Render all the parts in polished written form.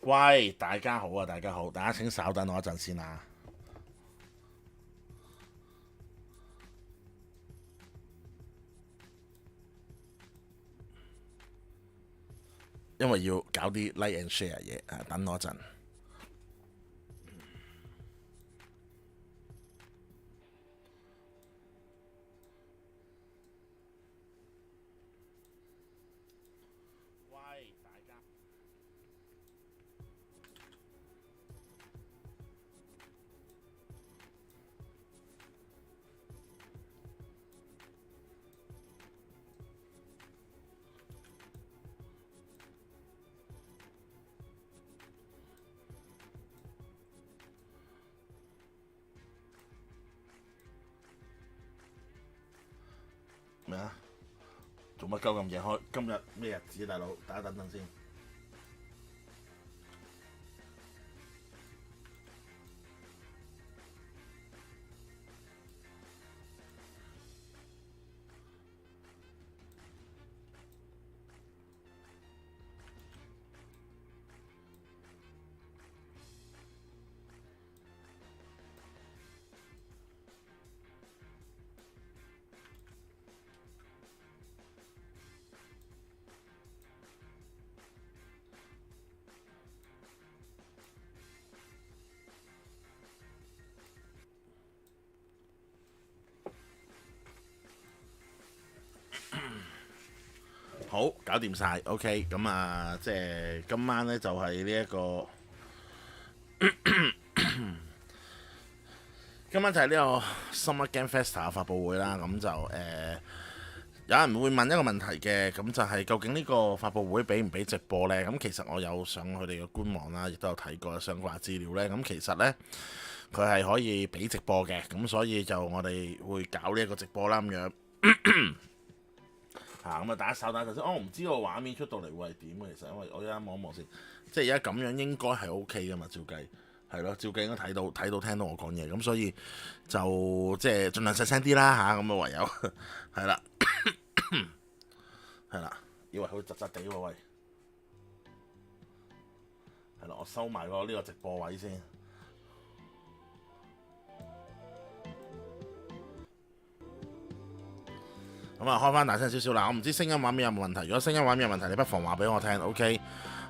喂，大家好啊，大家好，大家請稍等我一陣先啊，因為要搞啲 like and share 嘢啊，等我一陣。喂，大家。咩啊？做乜鳩咁夜開？今日咩日子，大佬？大家等等先。好，搞掂晒 OK， 咁啊，即係今晚咧就係呢一個，今晚就係呢個 Summer Game Festa 發佈會啦。咁就有人會問一個問題嘅，咁就係究竟呢個發佈會俾唔俾直播呢？咁其實我有上佢哋嘅官網啦，亦都有睇過相關資料呢。咁其實呢，佢係可以俾直播嘅，咁所以就我哋會搞呢一個直播啦咁樣。咁啊，大家稍等陣先。我唔知個畫面出到嚟會係點嘅，其實因為我而家望一望先，即係而家咁樣應該係 OK 噶嘛，照計係咯，照計應該睇到聽到我講嘢，咁所以就即係盡量細聲啲啦嚇，咁啊唯有係啦，係啦，以為佢窒窒地喎喂，係啦，我收埋個呢個直播位先。咁啊，開翻大聲少少啦！我唔知聲音畫面有冇問題，如果聲音畫面有問題，你不妨話俾我聽 ，OK？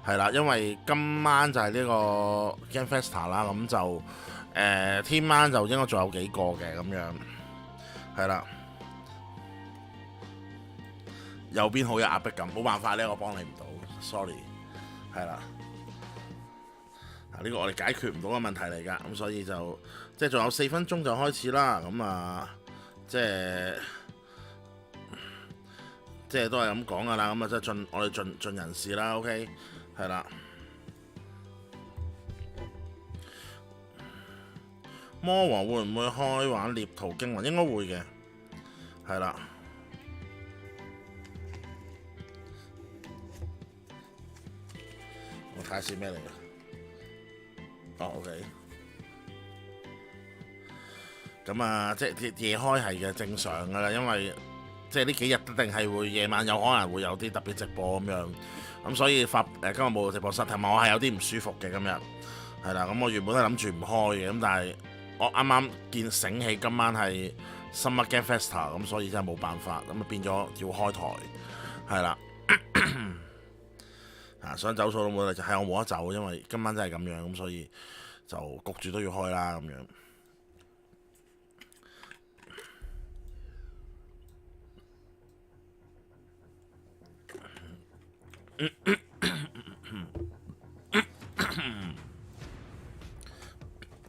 係啦，因為今晚就係呢個 Game Festa 啦，咁就天晚就應該仲有幾個嘅咁樣，係啦。右邊好有壓迫感，冇辦法呢，我幫你唔到 ，sorry， 係啦。呢個我哋解決唔到嘅問題嚟㗎，咁所以就即係仲有4分鐘就開始啦，咁啊，即係都係咁講噶啦，咁啊即係我哋盡人事啦 ，OK， 係啦。魔王會唔會開玩獵途驚魂？應該會嘅，係啦。我睇下先咩嚟嘅？哦 ，OK。咁啊，即係夜開係嘅，正常噶啦，因為即係呢幾日一定係會夜晚有可能會有啲特別直播咁樣，咁所以今日冇直播室，同埋我係有啲唔舒服嘅今日，係啦，咁我原本都諗住唔開嘅，咁但係我啱啱醒起今晚係 Summer Game Festa， 咁所以真係冇辦法，咁啊變咗要開台，係啦，想走數都冇得，就係我冇得走，因為今晚真係咁樣，咁所以就焗住都要開啦咁樣。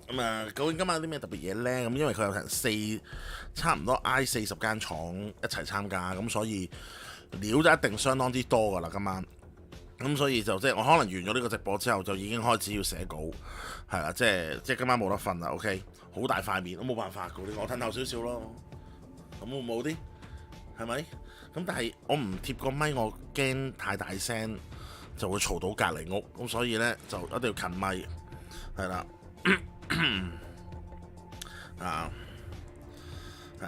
咁啊，究竟今晚有啲咩特別嘢呢？咁因為佢有成差唔多挨40間廠一齊參加，咁所以料就一定相當之多噶啦今晚。咁所以就即係我可能完咗呢個直播之後，就已經開始要寫稿，係啦，即係今晚冇得瞓啦。OK， 好大塊面都冇辦法噶，我褪後少少咯，咁會冇啲係咪？咁但係我唔貼個咪，我驚太大聲就會嘈到隔離屋，咁所以呢，就一定要近咪，係啦。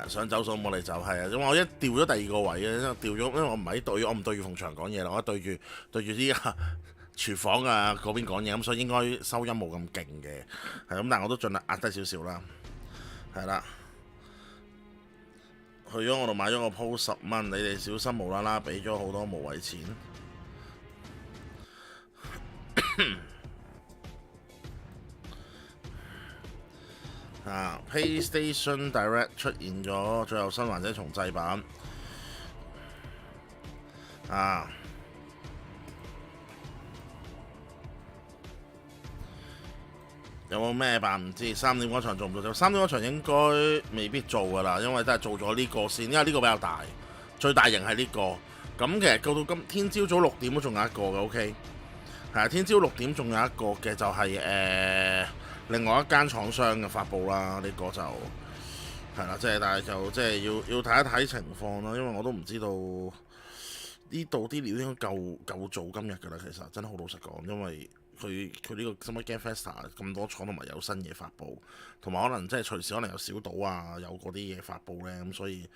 想走數我哋就係因為我一調咗第二個位嘅，調咗，因為我唔係對，我唔對住埲牆講嘢啦，我對住啲廚房啊嗰邊講嘢，咁所以應該收音冇咁勁嘅，係咁，但係我都盡量壓低少少啦，係啦。去咗我度買咗個鋪10蚊，你哋小心無啦啦俾咗好多無謂錢。PlayStation Direct 出現咗最後生還者重製版。有冇咩辦唔知？3點嗰場做唔做？3點嗰場應該未必做㗎啦，因為都係做咗呢個先，因為呢個比較大，最大型係呢個。咁其實到天朝早6點都仲有一個嘅 ，OK。係天朝6點仲有一個嘅就係另外一間廠商嘅發布啦，呢個就係啦，即係但係就即係要睇一睇情況啦，因為我都唔知道呢度啲料應該夠做今日㗎啦，其實真係好老實講，因為佢呢個 Summer Game Festa 咁多廠同埋有新嘢發布，同埋可能即係隨時可能有小島啊，有嗰啲嘢發布咧，咁所以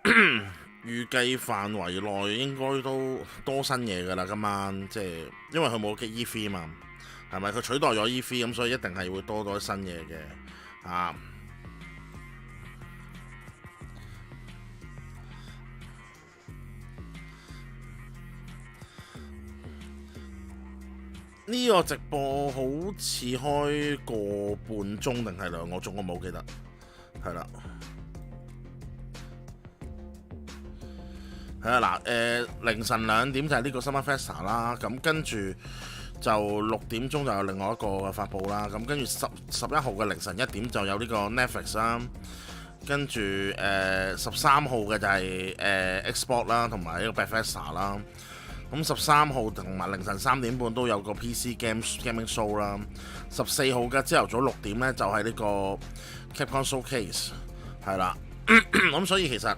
預計範圍內應該都多新嘢㗎啦，今晚即係因為佢冇嘅 E3 嘛，係咪佢取代咗 E3 咁，所以一定係會多新嘢嘅啊！呢個直播好似開個半鐘定係2個鐘，我冇記得，係啦，係啊嗱，凌晨2點就係呢個 Summer Festa 啦，咁跟住就6點鐘就有另外一個嘅發布啦，咁跟住11號嘅凌晨1點就有呢個 Netflix 啦，跟住13號嘅就係Xbox 啦，同埋呢個 Bethesda 啦。咁13號同埋凌晨3點半都有個 PC Gaming Show 啦。14號嘅朝頭早6點咧就係呢個 Capcom Showcase 係啦。咁所以其實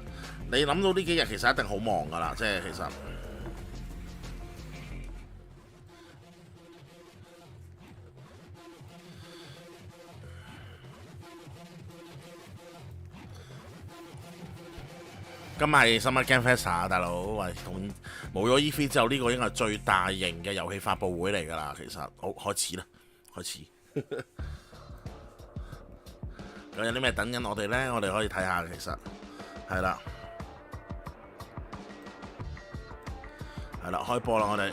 你諗到呢幾日其實一定好忙㗎啦，即係其實。今日係 Summer Game Festa 大佬，喂，冇咗 E3 之後，呢個應該係最大型嘅遊戲發佈會嚟㗎啦。其實，好開始啦，開始。咁有啲咩等緊我哋咧？我哋可以睇下，其實係啦，係啦，開播啦，我哋。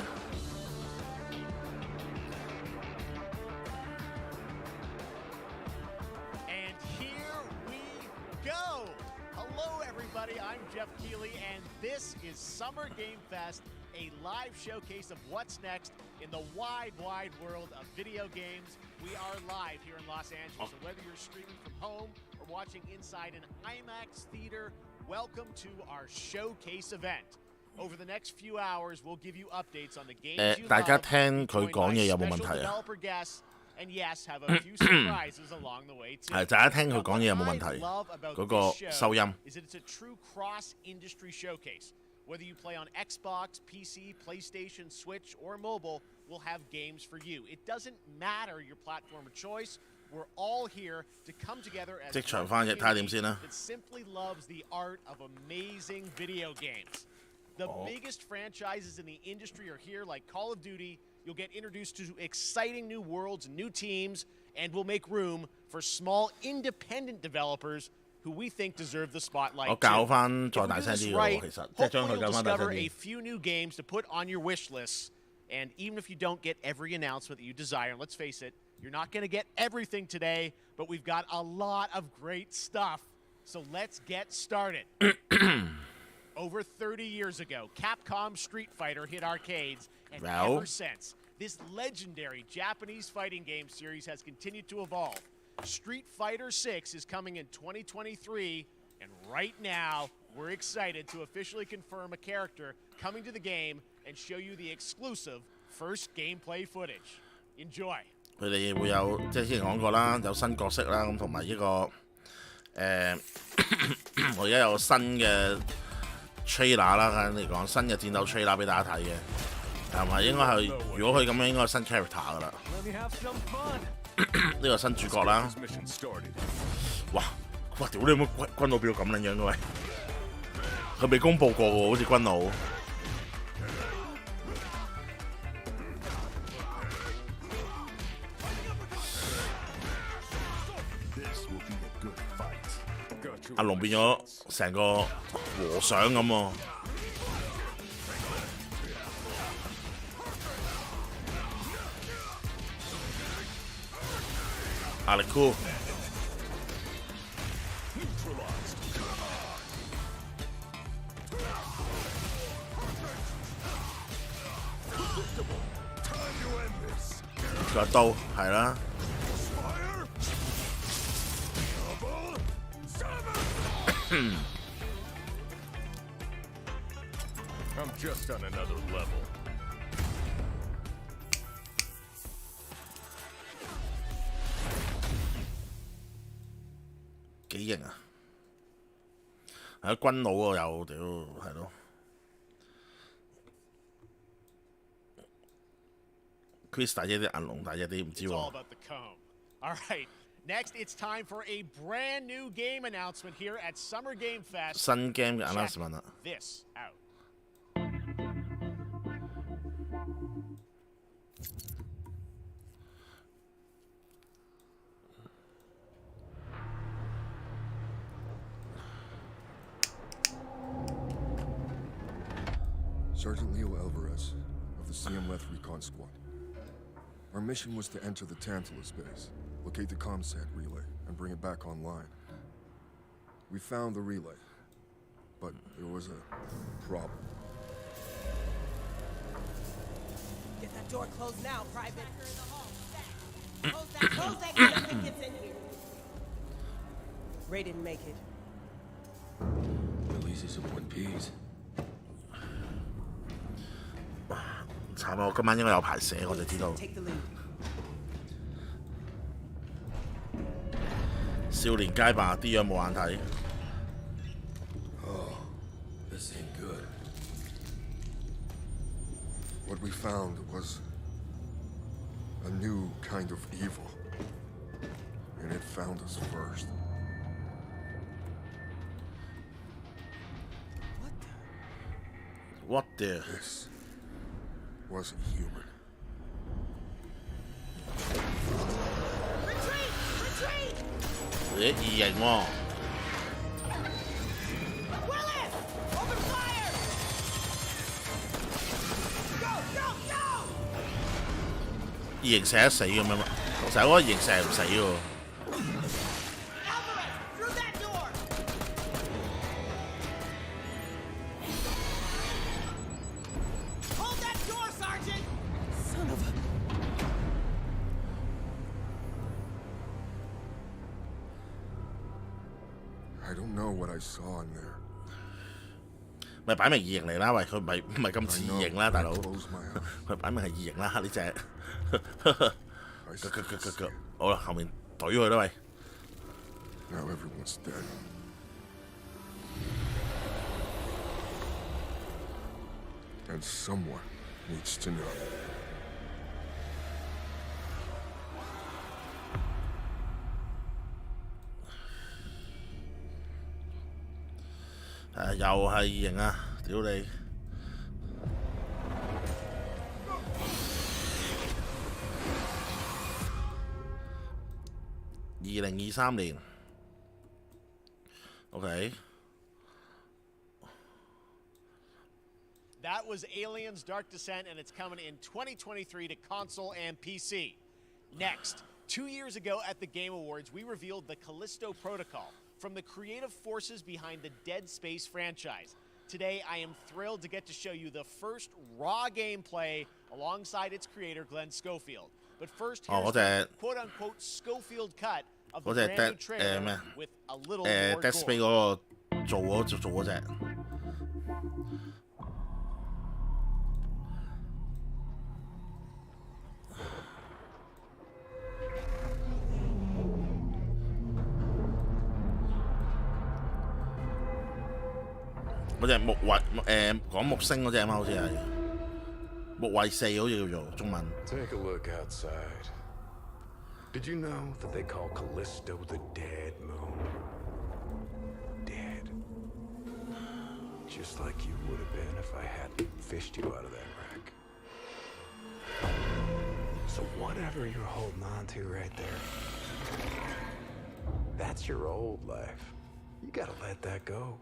This is Summer Game Fest, a live showcase of what's next in the wide world of video games. We are live here in Los Angeles, so whether you're streaming from home or watching inside an IMAX theater, welcome to our showcase event. Over the next few hours, we'll give you updates on the games you love, 大家聽佢講嘢有冇問題啊？ And yes, have a few surprises along the way too. 係，大家聽佢講嘢有冇問題？嗰個收音。Is that it's a true cross-industry showcase. Whether you play on Xbox, PC, PlayStation, Switch, or mobile, we'll have games for you. It doesn't matter your platform of choice. We're all here to come together as a community that simply loves the art of amazing video games. The biggest franchises in the industry are here, like Call of Duty. You'll get introduced to exciting new worlds and new teams, and we'll make room for small independent developers who we think deserve the spotlight. 我教翻再大聲啲喎，其實即係將佢教翻大聲啲。 A few new games to put on your wish lists, and even if you don't get every announcement that you desire, let's face it, you're not going to get everything today, but we've got a lot of great stuff. So let's get started. Over 30 years ago, Capcom Street Fighter hit arcades, and ever since, this legendary Japanese fighting game series has continued to evolve. Street Fighter 6 is coming in 2023, and right now, we're excited to officially confirm a character coming to the game and show you the exclusive first gameplay footage. Enjoy. 佢哋會有即係之前講過啦，有新角色啦，咁同埋呢個我而家有新嘅 trailer 啦，簡單嚟講，新嘅戰鬥 trailer 俾大家睇嘅，係咪應該係？如果佢咁樣，應該係新 character 噶啦。呢個新主角啦。哇！屌你有冇軍佬變到咁撚樣嘅喂？佢未公佈過喎，好似軍佬。阿龍變咗成個和尚咁喎。壓力酷。個刀係啦。I'm just on another level. 幾型啊！係啊，軍佬喎又屌係咯。Chris 大隻啲，銀龍大隻啲，唔知喎。All right, next it's time for a brand new game announcement here at Summer Game Fest. 新 game 嘅 announcement 啦。This out. Sergeant Leo Alvarez of the CMLeth Recon Squad. Our mission was to enter the Tantalus base, locate the ComSat relay, and bring it back online. We found the relay, but there was a problem. Get that door closed now, Private. Close that gate if it gets in here. Ray didn't make it. At least he's in one piece. 慘啊！我今晚應該有排寫，我就知道。少年街霸啲樣冇眼睇。Oh, this ain't good. What we found was a new kind of evil, and it found us first. What the? This wasn't human. Retreat! Retreat! 咦，異形喎！ Willis! Open fire! Go! Go! Go! 異形射得死咁樣嘛？成日嗰個異形射唔死喎。Alvarez! Through that door! Hold that door, Sergeant! Son of a... I don't know what I saw in there. 咪擺明異形嚟啦，喂，佢唔係咁似 I 異 know 形啦，大佬。 I closed my eyes. 佢擺明係異形啦，呢只。I still see it. 好啦，後面懟佢啦，喂。 Now everyone's dead. And someone needs to know. Ờ, 又係異形啊！屌你！2023年 ，OK。 That was Aliens Dark Descent, and it's coming in 2023 to console and PC. Next, 2 years ago at the Game Awards, we revealed the Callisto Protocol from the creative forces behind the Dead Space franchise. Today, I am thrilled to get to show you the first raw gameplay alongside its creator, Glenn Schofield. But first, here's the quote-unquote Schofield cut of the brand new trailer with a little more Dead Space 嗰個做嗰隻。 嗰隻木衛講木星嗰隻啊嘛，好似係木衛四，好似叫做中文。Take a look outside. Did you know that they call Callisto the dead moon? Dead. Just like you would have been if I hadn't fished you out of that wreck. So whatever you're holding on to right there, that's your old life. You gotta let that go.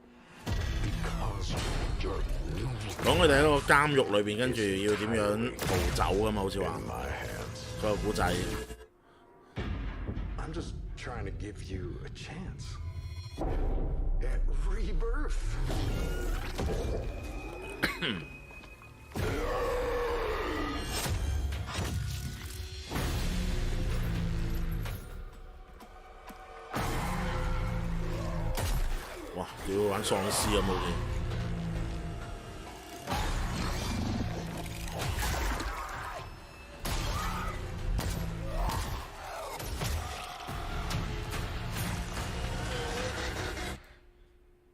Because you're new 講佢哋喺個監獄裏邊，跟住要點樣逃走㗎嘛？好似話 in my hands. 個古仔。I'm just trying to give you a chance at rebirth. 哇！屌玩喪屍咁好似。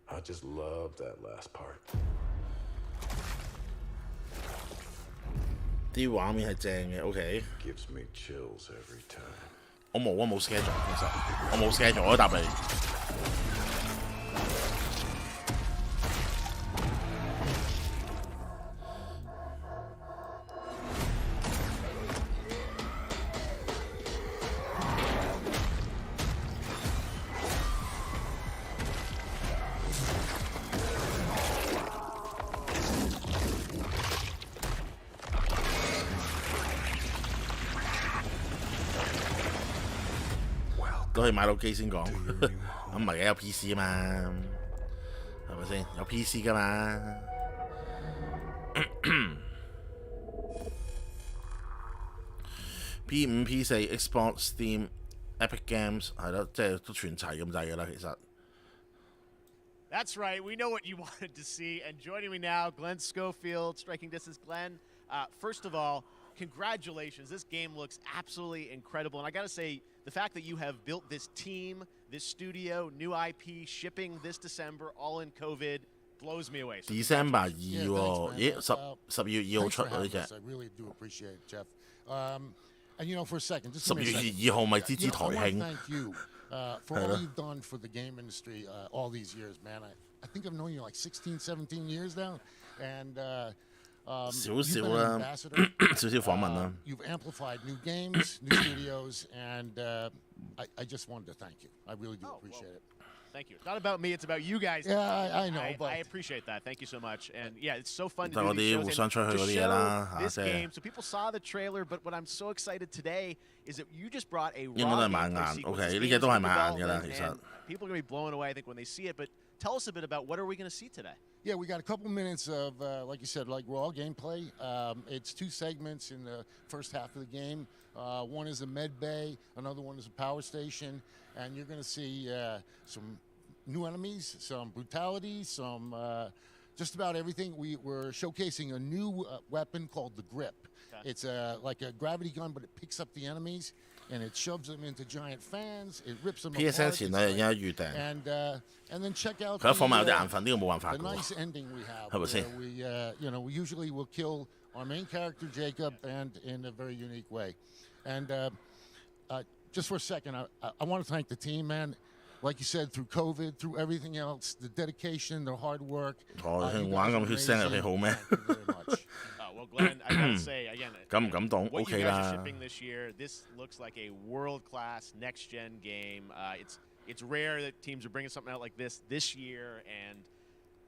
I just love that last part. 啲畫面係正嘅，OK。Gives me chills every time. 我冇 schedule， 其實我冇 schedule， 我都答你。都可以買到機先講，咁唔係嘅有 PC 嘛，係咪先？有 PC 噶嘛？P5、P4、Xbox、Steam、Epic Games 係咯，即係都全齊咁滯㗎啦，其實。That's right. We know what you wanted to see. And joining me now, Glenn Schofield, Striking Distance. Glenn, first of all, congratulations. This game looks absolutely incredible. And I got to say, the fact that you have built this team, this studio, new IP, shipping this December, all in COVID, blows me away. So December 2喎，咦12月2號出嗰啲隻。I really do appreciate it, Jeff. And you know, for a second, just 10月2號咪支持台慶。Thank you for all you've done for the game industry all these years, man. I think I've known you like 16, 17 years now, and 少少啦，少少訪問啦。You've amplified new games, new studios, and I just wanted to thank you. I really do appreciate it. Thank you. It's not about me, it's about you guys. Yeah, I know, but I appreciate that. Thank you so much. And yeah, it's so fun to do these shows and to show this game. So people saw the trailer, but what I'm so excited today is that you just brought a raw gameplay sequence. OK， 呢隻都係買眼㗎啦，其實。People are going to be blown away, I think, when they see it. But tell us a bit about what are we going to see today? Yeah, we got a couple minutes of, like you said, like raw gameplay. It's 2 segments in the first half of the game. One is a med bay, another one is a power station, and you're going to see some new enemies, some brutality, some just about everything. We're showcasing a new weapon called the Grip. Okay. It's like a gravity gun, but it picks up the enemies and it shoves them into giant fans. It rips them PSN apart. 前兩日已經預訂。And then check out 佢一放埋有啲眼瞓，呢個冇辦法 the 嘅 nice ending we have. 係咪先？ We usually will kill our main character Jacob, and in a very unique way. And just for a second, I want to thank the team, man. Like you said, through COVID, through everything else, the dedication, the hard work. 玩咁血腥入去好咩？ Well, Glenn, I gotta say again, 感唔感動 what？OK you guys are 啦。 shipping this year, this looks like a world-class next-gen game. It's rare that teams are bringing something out like this year, and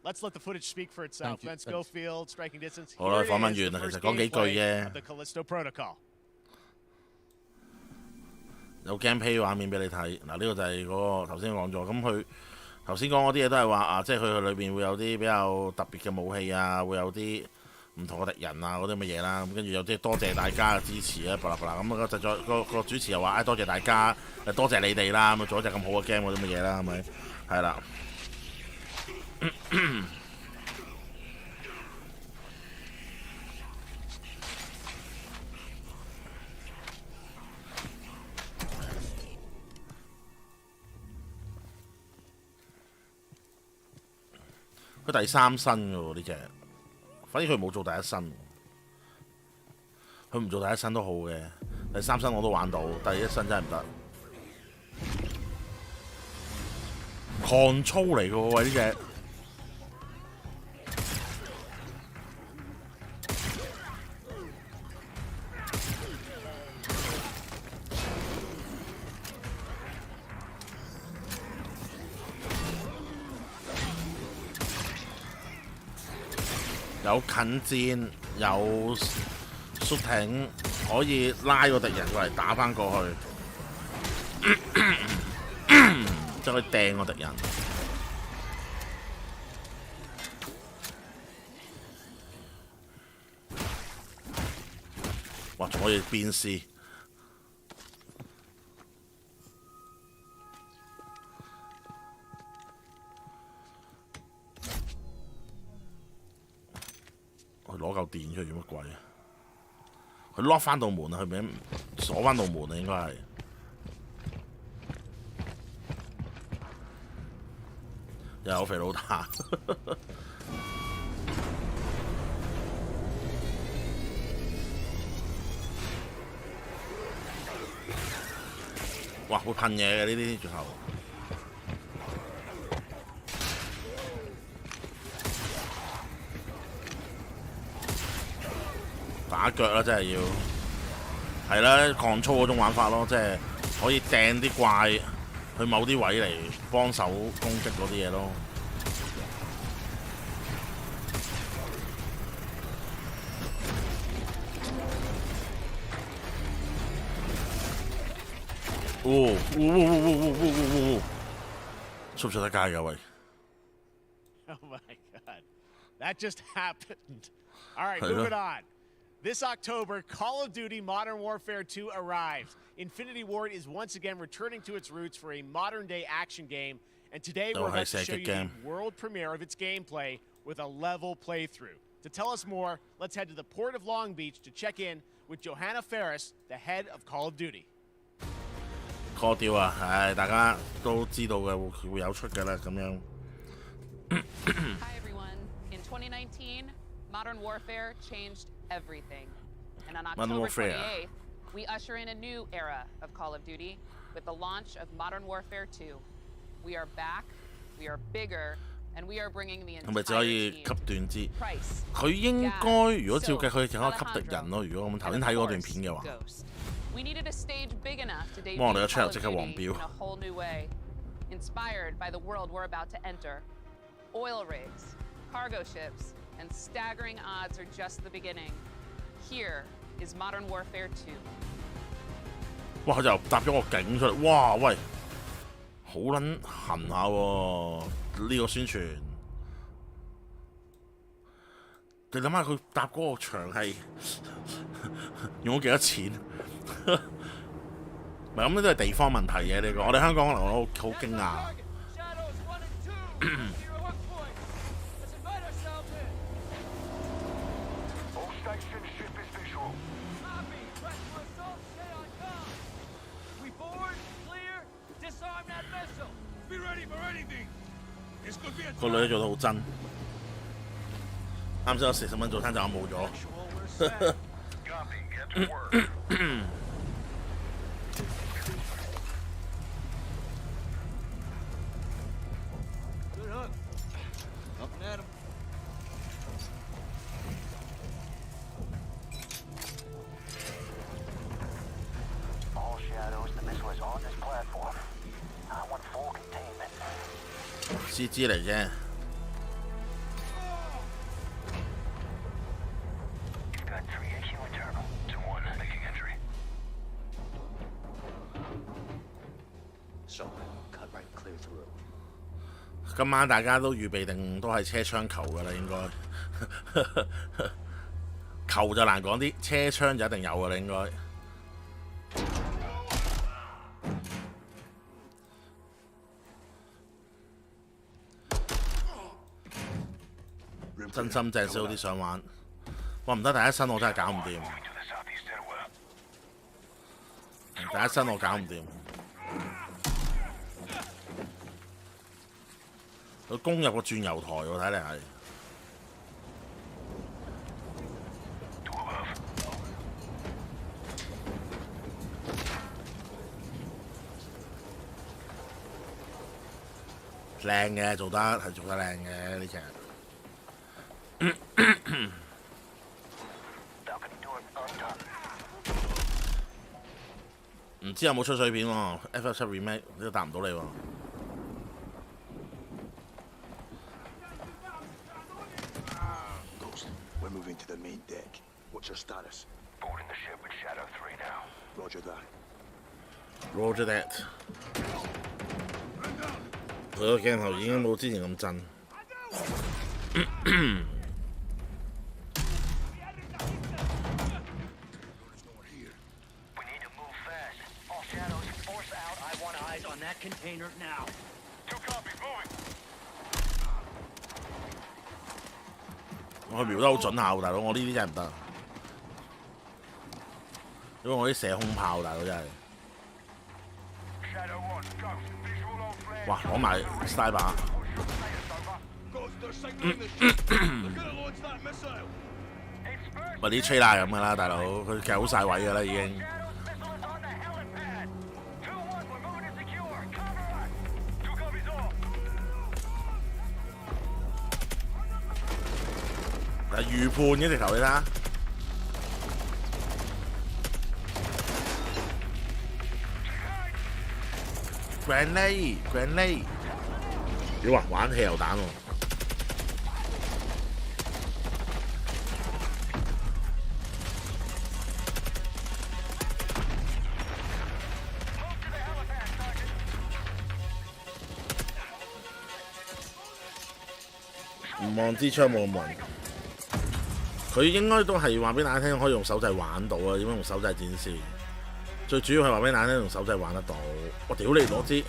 let's let the footage speak for itself. Glenn Schofield, Striking Distance. 好啦， Here it 訪問 is, 完 the 啦，其 first 實講幾句 gameplay 啫 of。the Callisto Protocol. 有 gameplay 畫面俾你睇，嗱呢個就係嗰個頭先講咗，咁佢頭先講嗰啲嘢都係話即係佢裏邊會有啲比較特別嘅武器啊，會有啲唔同嘅敵人啊嗰啲咁嘅嘢啦，咁跟住有啲多謝大家嘅支持啊，咁個製作個主持又話多謝大家，多謝你哋啦，咁做一隻咁好嘅 game 嗰啲咁嘅嘢啦，係咪？係啦。佢第3身嘅喎呢隻，反而佢冇做第1身，佢唔做第1身都好嘅，第3身我都玩到，第1身真係唔得。狂操嚟嘅喎喂呢隻。有近戰，有 shooting， 可以拉個敵人過嚟打翻過去，即係可以掟個敵人。哇！仲可以變屍。佢攞嚿電出嚟做乜鬼啊？佢 lock 翻道門啊！佢咪鎖翻道門啊？應該係。又有肥佬打。哇！會噴嘢嘅呢啲最後。打腳啦，真係要係啦，抗操嗰種玩法咯，即係可以掟啲怪去某啲位嚟幫手攻擊嗰啲嘢咯。出唔出得街㗎喂 Oh my God, that just happened. All right, moving on. This October, Call of Duty Modern Warfare 2 arrives. Infinity Ward is once again returning to its roots for a modern-day action game, and today we're about to show you the world premiere of its gameplay with a level playthrough. To tell us more, let's head to the port of Long Beach to check in with Johanna Ferris, the head of Call of Duty. Call 掉啊，係大家都知道嘅會有出嘅啦，咁樣。Hi everyone. In 2019, Modern Warfare changed everything. And on October 28th, we usher in a new era of Call of Duty with the launch of Modern Warfare 2. We are back, we are bigger, and we are bringing the entire team. 吸斷肢，佢應該如果照計佢淨可以吸敵人咯。如果我們頭先睇嗰段片嘅話，幫我哋嘅出入即刻黃標。Inspired by the world we're about to enter, oil rigs, cargo ships, and staggering odds are just the beginning. Here is Modern Warfare 2. 哇！佢就搭咗個景出嚟，哇！喂，好撚痕下喎！呢個宣傳，你諗下佢搭嗰個場係用咗幾多錢？唔係咁，呢都係地方問題嘅呢個。我哋香港可能我好驚訝。個女做得好真，啱先有40蚊早餐就冇咗。CG 嚟啫。今晚大家都預備定都係車槍球㗎啦，應該球就難講啲，車槍就一定有㗎啦，應該。真心正少啲想玩，哇唔得！第一身我真係搞唔掂，第一身我搞唔掂。佢攻入個轉油台喎，睇嚟係。靚嘅，做得靚嘅呢隻。唔知有冇出水片喎？FF7 Remake 都答唔到你喎。moving to the main deck. What's your status? Boarding the ship with Shadow 3 now. Roger that. Roger that。佢個鏡頭已經冇之前咁震。Container now. 2 copies moving. 我瞄得好準下喎，大佬，我呢啲真係唔得，因為我啲射空炮，大佬真係。哇！攞埋 sniper。咪啲吹拉咁噶啦，大佬，佢其實好晒位噶啦已經。預判嘅直頭你睇下，grenade，屌啊！玩汽油彈喎！唔望支槍冇咁暈。佢應該都係話俾大家聽，可以用手掣玩到啊！點樣用手掣展示？最主要係話俾大家聽，用手掣玩得到。我屌你攞支，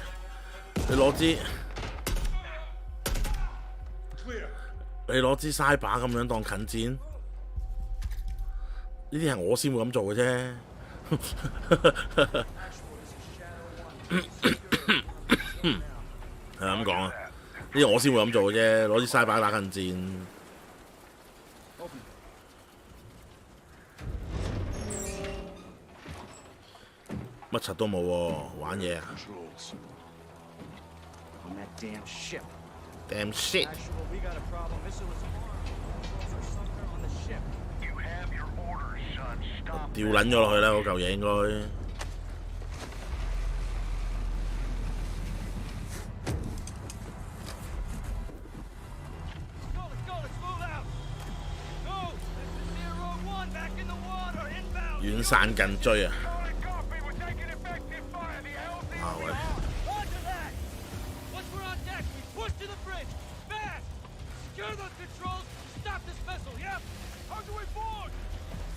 你攞支嘥把咁樣當近戰，呢啲係我先會咁做嘅啫。係咁講啊！呢啲我先會咁做嘅啫，攞支嘥把打近戰。乜柒都冇喎，玩嘢啊 ！Damn shit！ 掉撚咗落去啦，嗰嚿嘢應該。遠散近追啊！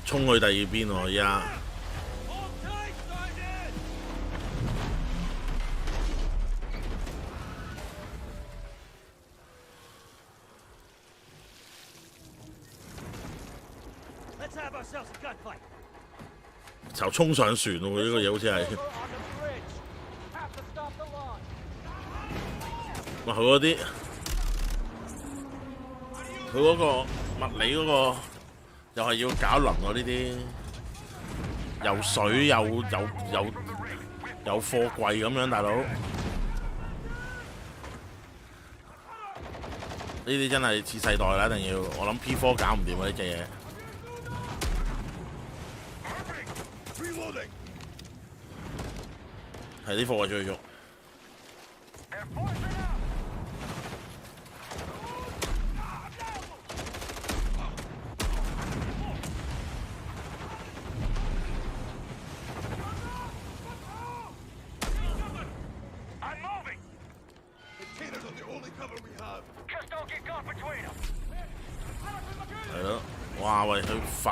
衝去第二邊喎，而家。就衝上船喎，呢個嘢好似係。哇！佢嗰啲，佢嗰個物理嗰個。又係要搞輪喎呢啲，又水又貨櫃咁樣，大佬。呢啲真係次世代啦，一定要。我諗 P4 搞唔掂啊呢隻嘢。係啲貨櫃最喐。係咯，哇喂，佢浮，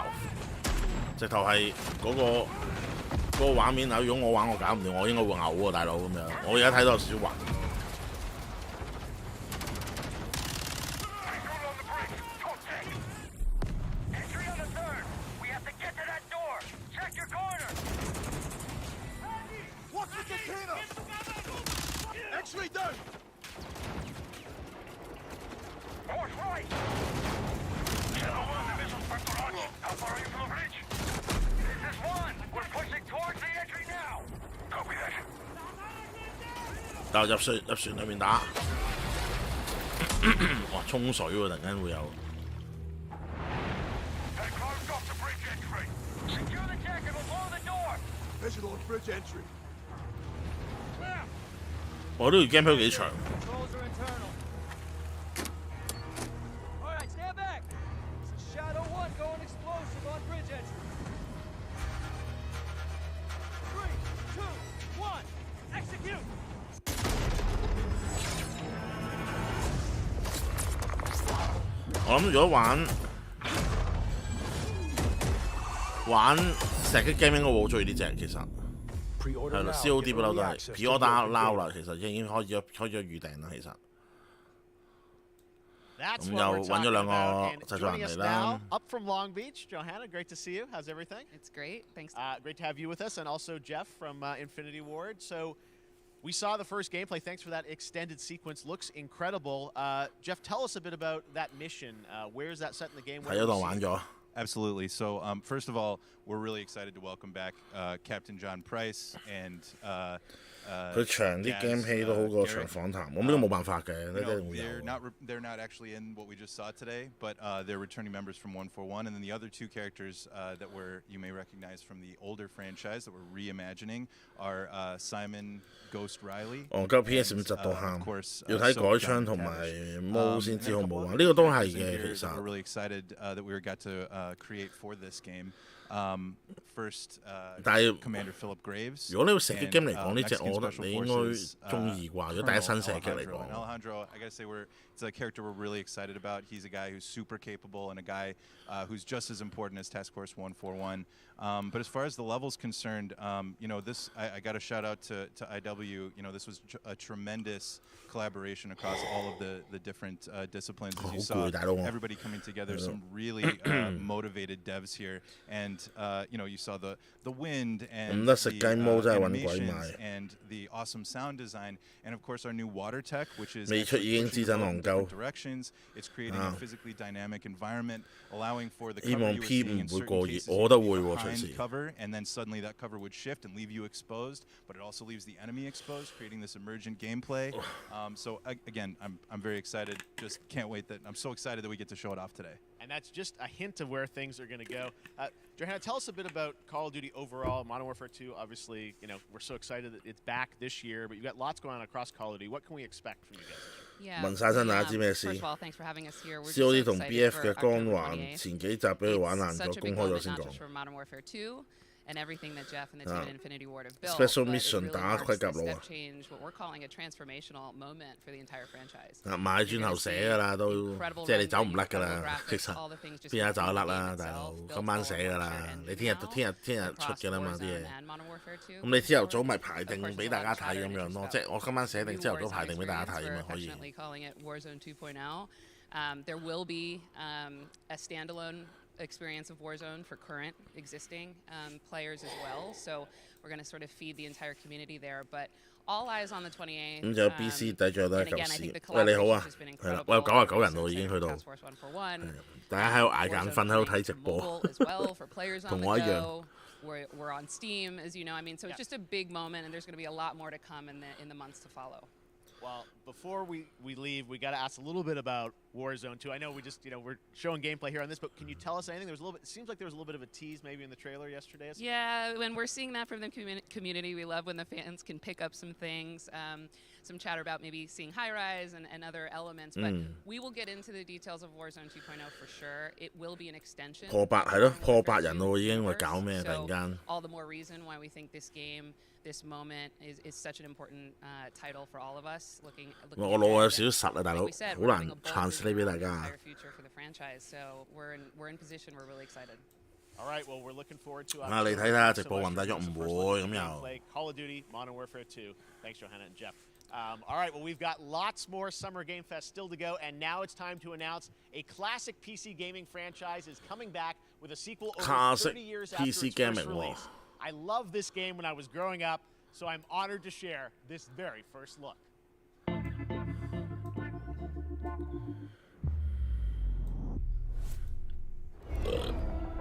直頭係嗰個畫面啊！如果我玩我搞唔掂，我應該會嘔喎，大佬咁樣。我而家睇到有少少暈。但入船裏面打，哇！沖水喎，突然間會有。我呢條 game 都幾長。All right, stand back. This is Shadow 1我諗如果玩石擊 game 應該會好中意呢隻，其實係啦 ，COD 不嬲都係 pre-order now 啦，其實已經開咗預訂啦，其實。咁又揾咗兩個製作人嚟啦。Up from Long Beach, Johanna, great to see you. How's everything? It's great. Thanks. Great to have you with us, and also Jeff from Infinity Ward. So we saw the first gameplay. Thanks for that extended sequence. Looks incredible. Jeff, tell us a bit about that mission. Where is that set in the game? 喺嗰度玩咗。 Absolutely. So first of all, we're really excited to welcome back Captain John Price and 佢長啲 gameplay 都好過長訪談，咁呢個冇辦法嘅，呢一定會有。They're not actually in what we just saw today, but they're returning members from 141, and then the other two characters that you may recognize from the older franchise that we're reimagining are Simon Ghost Riley. 戇鳩 PS5窒到喊，要睇改槍同埋毛先知好唔好玩，呢個都係嘅其實。We're really excited that we got to create for this game. First, Commander Philip Graves. 如果你要射擊 game 嚟講，呢隻我覺得你應該中意啩。如果第一身射擊嚟講 ，Alejandro, I gotta say it's a character we're really excited about. He's a guy who's super capable and a guy who's just as important as Task Force 141. But as far as the level's concerned, this I got a shout out to IW. This was a tremendous collaboration across all of the different disciplines. As you saw, everybody coming together. Some really motivated devs here, and you saw the wind and the animations and the awesome sound design, and of course our new water tech, which is different directions. It's creating a physically dynamic environment, allowing for the cover you were seeing in certain cases behind cover, and then suddenly that cover would shift and leave you exposed, but it also leaves the enemy exposed, creating this emergent gameplay. So again, I'm very excited. Just can't wait I'm so excited that we get to show it off today. And that's just a hint of where things are going to go. Johanna, tell us a bit about Call of Duty overall. Modern Warfare 2, obviously, we're so excited that it's back this year, but you've got lots going on across Call of Duty. What can we expect from you guys? Yeah. 問晒身大家知咩事 First of all, thanks for having us here. We're COD just so 同 excited BF for 嘅光 October 環 28th. 前幾集俾佢玩爛 It's 咗， such a 公 big 開咗 moment, 先 not 講 just。for Modern Warfare 2 and everything that Jeff and the team at Infinity Ward have built, Special but it mission really 打 marks 盔甲 the 佬 step 啊！ change, what we're calling a transformational moment for the entire franchise. 買轉頭寫㗎啦，都即係你走唔甩㗎啦。其實邊有得走得甩啦，大佬，今晚寫㗎啦。你聽日出㗎啦嘛啲嘢。咁你朝頭早咪排定俾大家睇咁樣咯，即係我今晚寫定朝頭早排定俾大家睇咪可以。There will be a standalone experience of Warzone for current existing players as well. So we're going to sort of feed the entire community there. But all eyes on the 28th. 咁就有 BC 底最後都係舊事。喂，你好啊，係啦，我有99人喎已經去到。大家喺度捱眼瞓喺度睇直播，同我一樣。We're on Steam, as you know. I mean, so it's just a big moment, and there's going to be a lot more to come in the months to follow. Well, before we leave, we got to ask a little bit about Warzone 2. I know we just, we're showing gameplay here on this, but can you tell us anything? It seems like there was a little bit of a tease maybe in the trailer yesterday. Yeah, when we're seeing that from the community, we love when the fans can pick up some things, some chatter about maybe seeing high-rise and other elements. But we will get into the details of Warzone 2.0 for sure. It will be an extension. 破百係咯，破百人咯已經，會搞咩突然間 all the more reason why we think this game, this moment is such an important title for all of us. Looking 我腦有少少實啊，大佬，好難 translate 俾大家。 So we're in position. We're really excited. All right, well, we're looking forward to 啊，你睇下直播暈低咗唔會咁又。 Call of Duty Modern Warfare 2. Thanks, Johanna and Jeff. All right, well, we've got lots more Summer Game Fest still to go, and now it's time to announce a classic PC gaming franchise is coming back with a sequel over 30 years after its first release. I love this game when I was growing up, so I'm honored to share this very first look.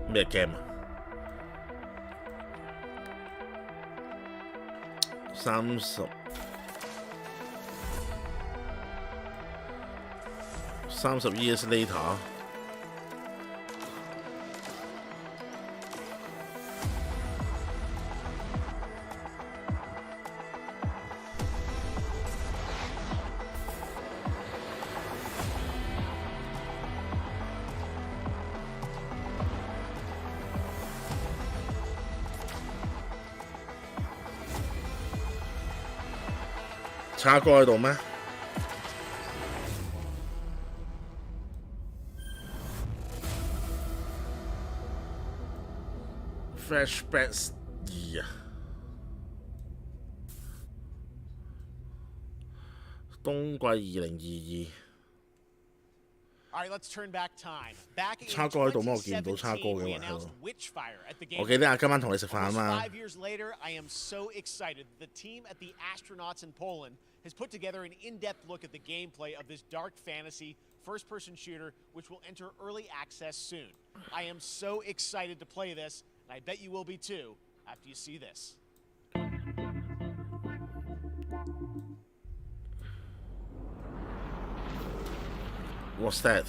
咩 game 啊？30 years later。 叉哥喺度咩？ Flashbacks 2啊，冬季2022。All right, let's turn back time. Back in 叉哥喺度咩？我見唔到叉哥 2017, 嘅 we 喎，係 announced 喎。 Witchfire at the game. 我記得啊，今晚同你食飯啊 Almost 嘛。 5 years later, I am so excited. The team at the Astronauts in Poland has put together an in-depth look at the gameplay of this dark fantasy first-person shooter, which will enter early access soon. I am so excited to play this, and I bet you will be too after you see this. What's that？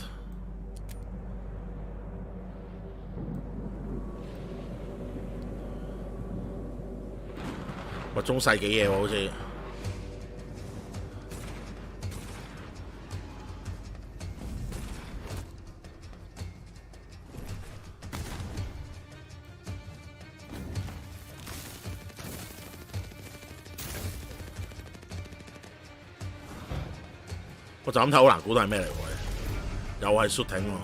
喂，中世紀嘢喎，好似。我就咁睇好難估到係咩嚟喎？又係 shooting 喎。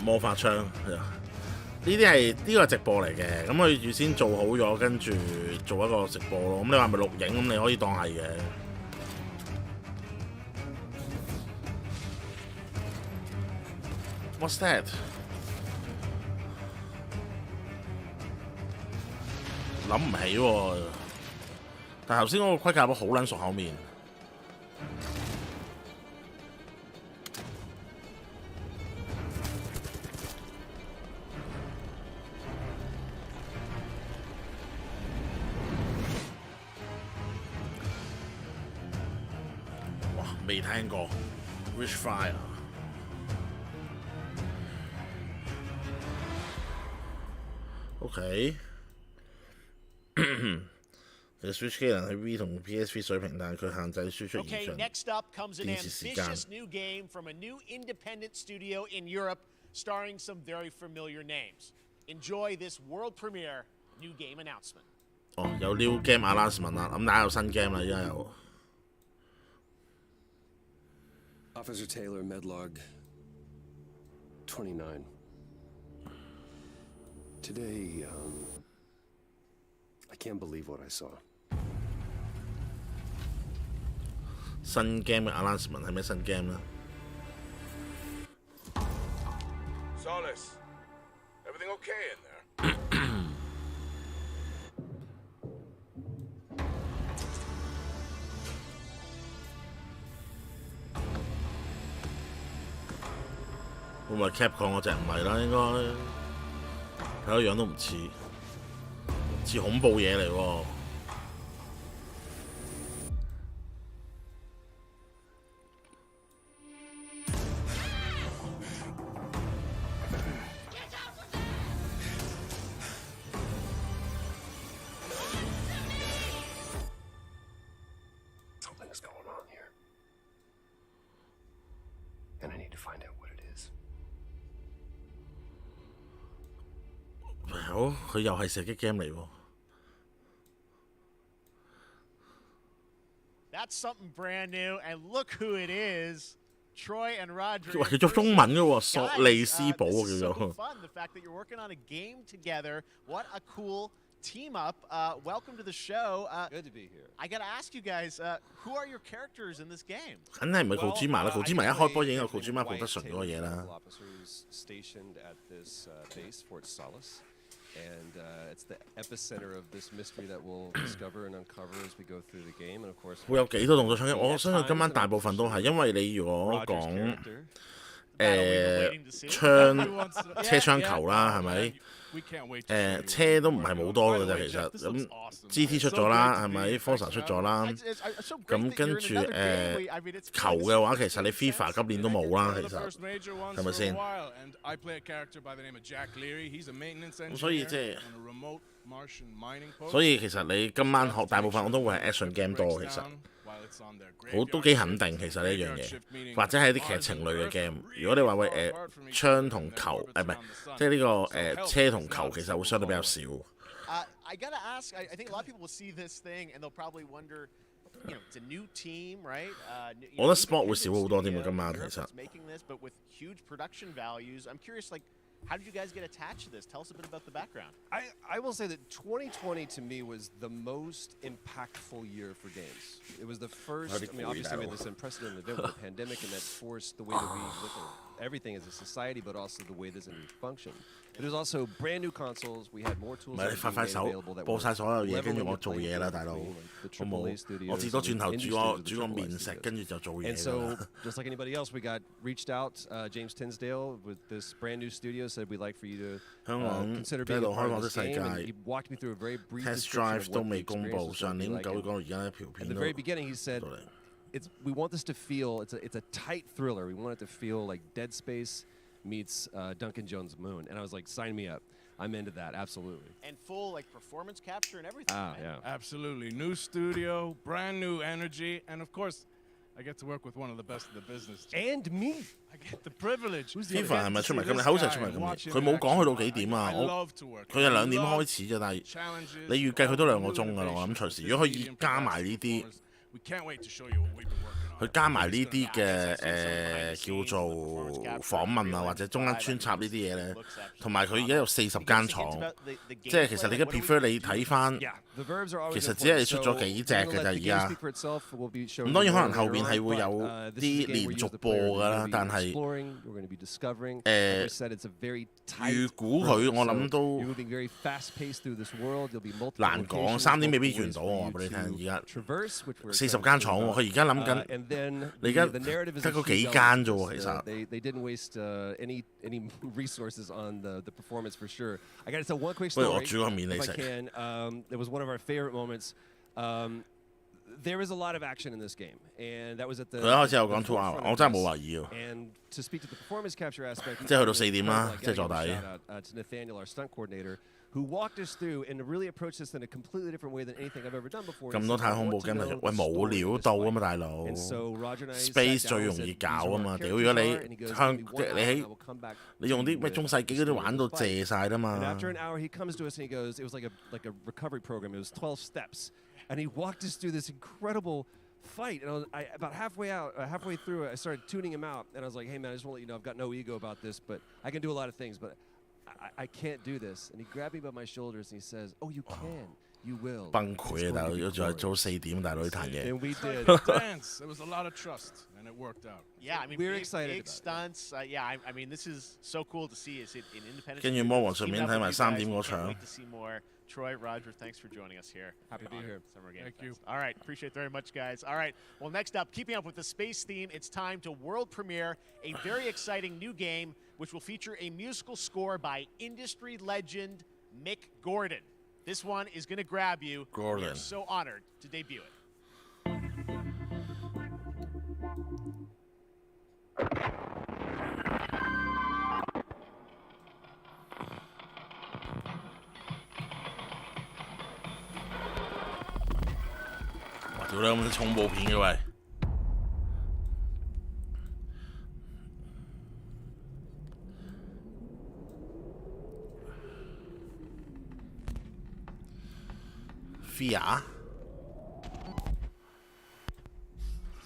魔法槍係啊，呢個係直播嚟嘅，咁佢預先做好咗，跟住做一個直播咯。咁你話咪錄影？咁你可以當係嘅。What's that？ 諗唔起喎，但係頭先嗰個盔甲好撚熟口面。哇，未聽過 Witchfire。OK， 其實 Switch 機能喺 V 同 PSV 水平，但係佢限制輸出異常 next up comes an 電視時間。 ambitious new game from a new independent studio in Europe, starring some very familiar names. Enjoy this world premiere new game announcement. 哦，有 new game announcement 啦，咁大家有新 game 啦，依家有。Officer Taylor, Medlog 29. Today, I can't believe what I saw. 新 game 嘅 announcement 係咩新 game 咧 Solace, everything okay in there? 會唔會 Capcom 嗰隻唔係啦？應該睇個樣都唔似，似恐怖嘢嚟喎。Something is going on here. And I need to find out what it is. 好，佢又係射擊 game 嚟喎。That's something brand new, and look who it is. Troy and Roger. 喂，佢做中文嘅喎，索利斯堡叫做。 Fun, the fact that you're working on a game together. What a cool team up. Welcome to the show. Good to be here. I gotta ask you guys, who are your characters in this game? 梗係唔係 Kojima 啦？Kojima 一開波已經有 Kojima production 嗰個嘢啦。Stationed at this base, Fort Solace. And it's the epicenter of this mystery that we'll discover and uncover as we go through the game. And of course, 會有幾多動作槍擊？我相信今晚大部分都係，因為你如果講槍車槍球啦，係咪？車都唔係冇多嘅啫，其實咁 GT 出咗啦，係咪 ？Forza 出咗啦，咁跟住球嘅話，其實你 FIFA 今年都冇啦，其實係咪先？咁所以即係所以其實你今晚學大部分我都會係 action game 多，其實都幾肯定其實呢一樣嘢，或者係啲劇情類嘅 game。如果你話喂槍同球唔係，即係呢個車同球其實會相對比較少。I gotta ask. I think a lot of people will see this thing and they'll probably wonder, it's a new team, right? 我覺得 sport 會少好多添啊，今晚其實。Making this, but with huge production values. I'm curious, how did you guys get attached to this? Tell us a bit about the background. I will say that 2020 to me was the most impactful year for games. It was the first. I mean, obviously we had this unprecedented event with the pandemic, and that forced the way that we look at everything as a society, but also the way this function. But it was also brand new consoles. We had more tools available that 播晒所有嘢，跟住我做嘢啦，大佬。好冇？我至多轉頭煮個麵食，跟住就做嘢。And so, just like anybody else, we got reached out. James Tinsdale with this brand new studio said we'd like for you to consider being a part of this game. And he walked me through a very brief description of what the experience was going to be like. At the very beginning, he said, we want this to feel, it's a tight thriller. We want it to feel like Dead Space meets Duncan Jones' Moon. And I was like, sign me up. I'm into that, absolutely. And full performance capture and everything. Yeah. Absolutely. New studio, brand new energy, and of course, I get to work with one of the best in the business. And me. I get the privilege. FIFA 係咪出埋今日？好似係出埋今日。佢冇講去到幾點啊？佢係2點開始啫，但係你預計佢都2個鐘㗎啦。我諗隨時，如果佢加埋呢啲。佢加埋呢啲嘅叫做訪問啊，或者中間穿插呢啲嘢咧，同埋佢而家有40間廠，即係其實你嘅 prefer 你睇翻，其實只係出咗幾隻嘅咋而家。咁當然可能後邊係會有啲連續播㗎啦，但係預估佢我諗都難講，3點未必完到我話俾你聽。而家40間廠喎，佢而家諗緊。你而家得嗰幾間啫喎，其實。They didn't waste any resources on the performance for sure. I got to tell one quick story. 不如我煮個麵你食。 If I can, it was one of our favorite moments. There was a lot of action in this game, and that was at the. 佢一開始有講 2 hour， 我真係冇懷疑喎。And to speak to the performance capture aspect. 即係去到4點啦，即係坐底。To Nathaniel, our stunt coordinator, who walked us through and really approached this in a completely different way than anything I've ever done before. 咁多太空步 game 喂冇料到啊嘛，大佬。Space 最容易搞啊嘛，屌！如果你用啲咩中世紀嗰啲玩到謝晒啦嘛。And after an hour, he comes to us and he goes, it was like a recovery program. It was 12 steps, and he walked us through this incredible fight. And about halfway through, I started tuning him out, and I was like, hey man, I just want to let you know I've got no ego about this, but I can do a lot of things, but I can't do this. And he grabbed me by my shoulders and he says, oh, you can. You will. 崩潰啊！大佬，仲係早4點，大佬呢壇嘢。And we did. Dance. There was a lot of trust, and it worked out. Yeah, I mean, we're excited. Big stunts. Yeah, I mean, this is so cool to see. Is it in independent? 跟住魔王順便睇埋3點嗰場。To see more. Troy, Roger, thanks for joining us here. Happy to be here. Summer Game Thank Fest. you. All right, appreciate it very much, guys. All right, well, next up, keeping up with the space theme, it's time to world premiere a very exciting new game, which will feature a musical score by industry legend Mick Gordon. This one is going to grab you. Gordon. We're so honored to debut it. Wow, 屌你咁重步片嘅喂！Fia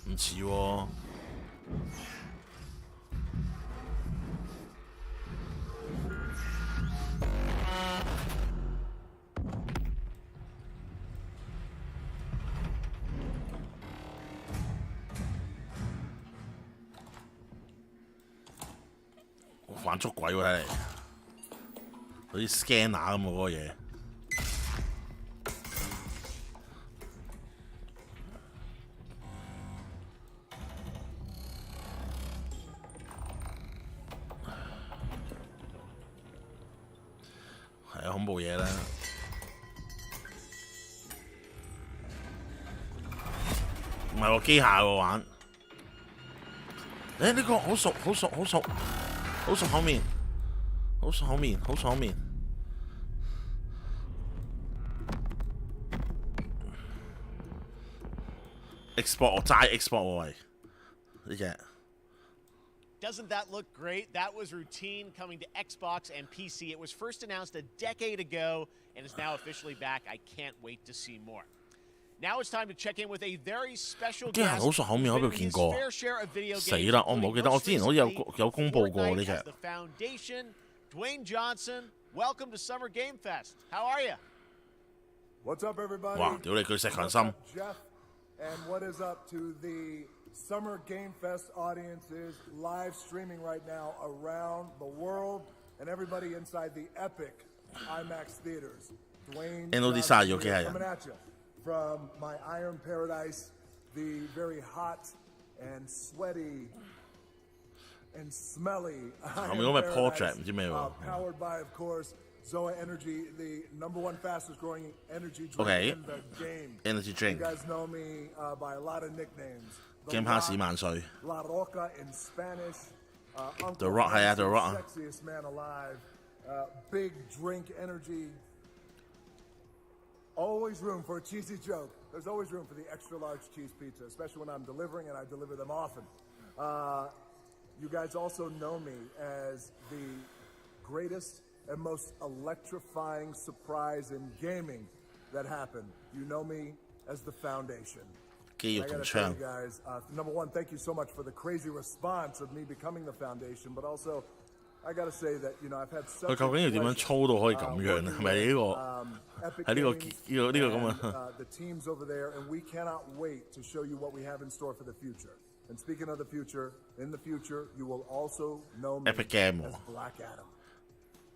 唔似喎，玩捉鬼喎睇嚟，好似 scanner 咁喎嗰個嘢。係啊，恐怖嘢啦！唔係喎，機械喎玩。呢個好熟，好熟，好熟，好熟口面，好熟口面，好熟口面。export 齋 export 喎喂，呢隻。Doesn't that look great? That was routine coming to Xbox and PC. It was first announced a decade ago and is now officially back. I can't wait to see more. Now it's time to check in with a very special guest. 好熟口面，我喺邊度見過？死啦！我唔好記得，我之前好似有公佈過呢隻。The Foundation, Dwayne Johnson, welcome to Summer Game Fest. How are you? What's up, everybody? 哇！屌你巨石強心。 Jeff, and what is up to the Summer Game Fest audiences live streaming right now around the world and everybody inside the epic IMAX theaters. Dwayne Johnson coming at you from my Iron Paradise, the very hot and sweaty and smelly Iron Paradise, powered by, of course, Zoa Energy, the #1 fastest growing energy drink in the game. Energy drink. You guys know me by a lot of nicknames. Game Pass 萬歲。La Roca in Spanish. The Rock 係啊 ，The Rock 啊。 Sexiest man alive. Big drink energy. Always room for a cheesy joke. There's always room for the extra large cheese pizza, especially when I'm delivering, and I deliver them often. You guys also know me as the greatest and most electrifying surprise in gaming that happened. You know me as the Foundation. I gotta tell you guys, #1, thank you so much for the crazy response of me becoming the Foundation, but also I gotta say that I've had such. 佢究竟要點樣操到可以咁樣啊？係咪呢個？喺呢個咁啊 ？The teams over there, and we cannot wait to show you what we have in store for the future. And speaking of the future, in the future, you will also know me as Black Adam.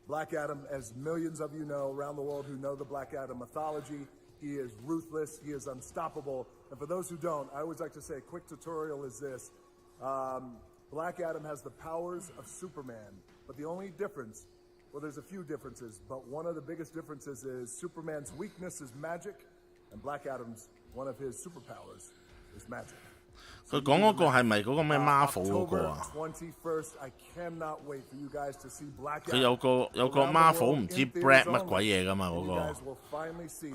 Black Adam, as millions of you know around the world who know the Black Adam mythology, he is ruthless, he is unstoppable. And for those who don't, I always like to say a quick tutorial is this. Black Adam has the powers of Superman, but the only difference, well, there's a few differences, but one of the biggest differences is Superman's weakness is magic, and Black Adam's, one of his superpowers is magic. 佢講嗰個係咪嗰個咩 Marvel 嗰個啊？佢有個 Marvel 唔知 Brad 乜鬼嘢噶嘛嗰個，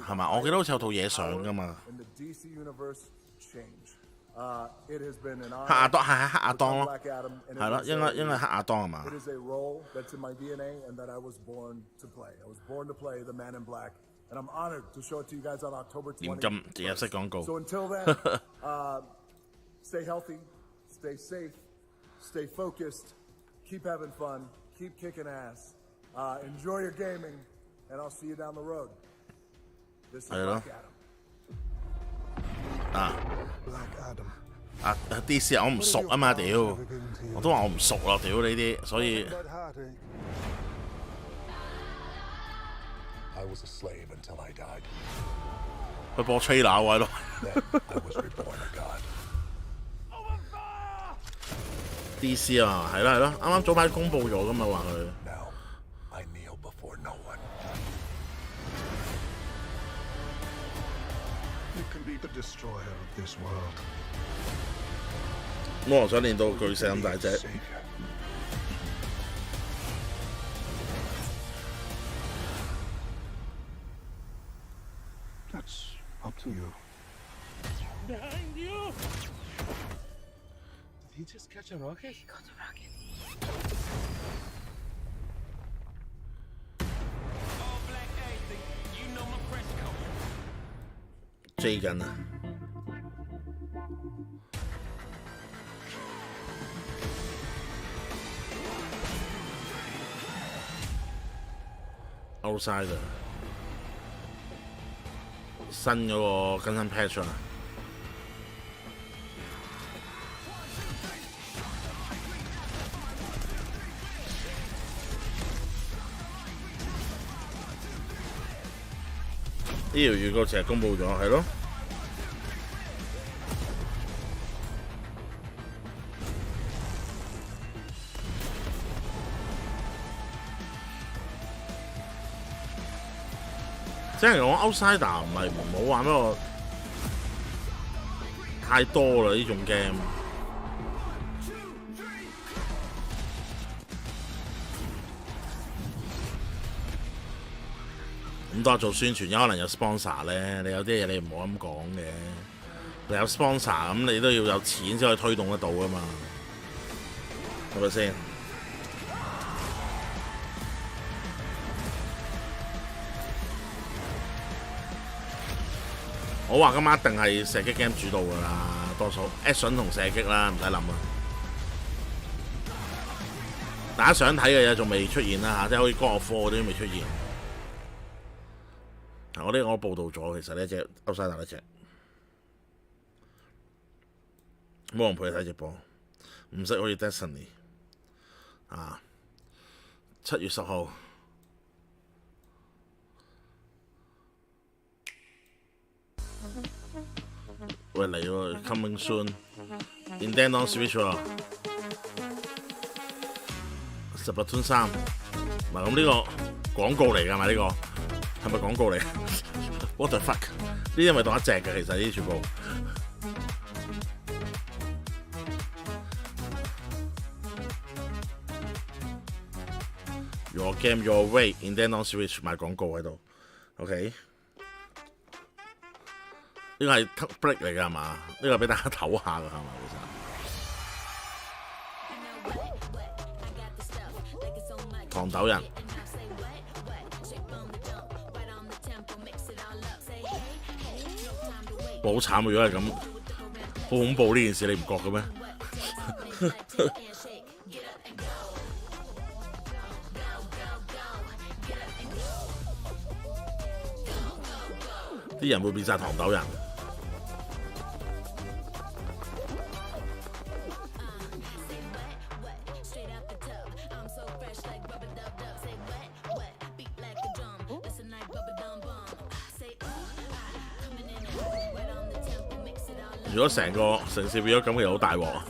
係嘛？我記得好似有套嘢上噶嘛。黑亞當係黑亞當咯，係咯，應該黑亞當係嘛？ And I'm honored to show it to you guys on October 20th. 咁入息廣告。 So until then, stay healthy, stay safe, stay focused, keep having fun, keep kicking ass, enjoy your gaming, and I'll see you down the road. This is Black Adam. Black Adam. DC 我唔熟啊嘛，屌！我都話我唔熟啦，屌呢啲，所以。 I was a slave until I died. 佢播 trailer 位咯。I was reborn a god. DC 啊，係咯，啱啱早排公佈咗噶嘛話佢。 Now I kneel before no one. You can be the destroyer of this world. 魔王想練到巨石咁大隻。 That's up to you. Behind you! Did he just catch a rocket? He got a rocket. All black anything. You know my fresh coat. 追緊啊！ Outsider 新嗰個更新 patch 啊！呢條預告成日公佈咗，係咯。即係講 Outsider 唔係唔好玩，不過太多啦呢種 game。咁多做宣傳，有可能有 sponsor 咧。你有啲嘢你唔好咁講嘅。你有 sponsor 咁，你都要有錢先可以推動得到噶嘛，係咪先？我話今晚一定係射擊 game 主導噶啦，多數 action 同射擊啦，唔使諗啊！大家想睇嘅嘢仲未出現啦嚇，即係好似《God of War》嗰啲都未出現。我呢個我報道咗，其實呢隻歐西達呢隻冇人陪你睇直播，唔識好似 Destiny 啊，7月10號。喂嚟喎 ，coming soon，Nintendo Switch 喎，Splatoon 3，唔係咁呢個廣告嚟㗎嘛？呢個係咪廣告嚟？What the fuck？ 呢啲咪當一隻嘅，其實呢啲全部。Your game your way，Nintendo Switch 賣廣告喺度 ，OK。呢個係 break 嚟㗎係嘛？呢個係俾大家唞下㗎係嘛？其實糖豆人好慘，如果係咁，好恐怖呢件事，你唔覺嘅咩？啲人會變晒糖豆人。如果成個城市變咗咁，其實好大鑊啊！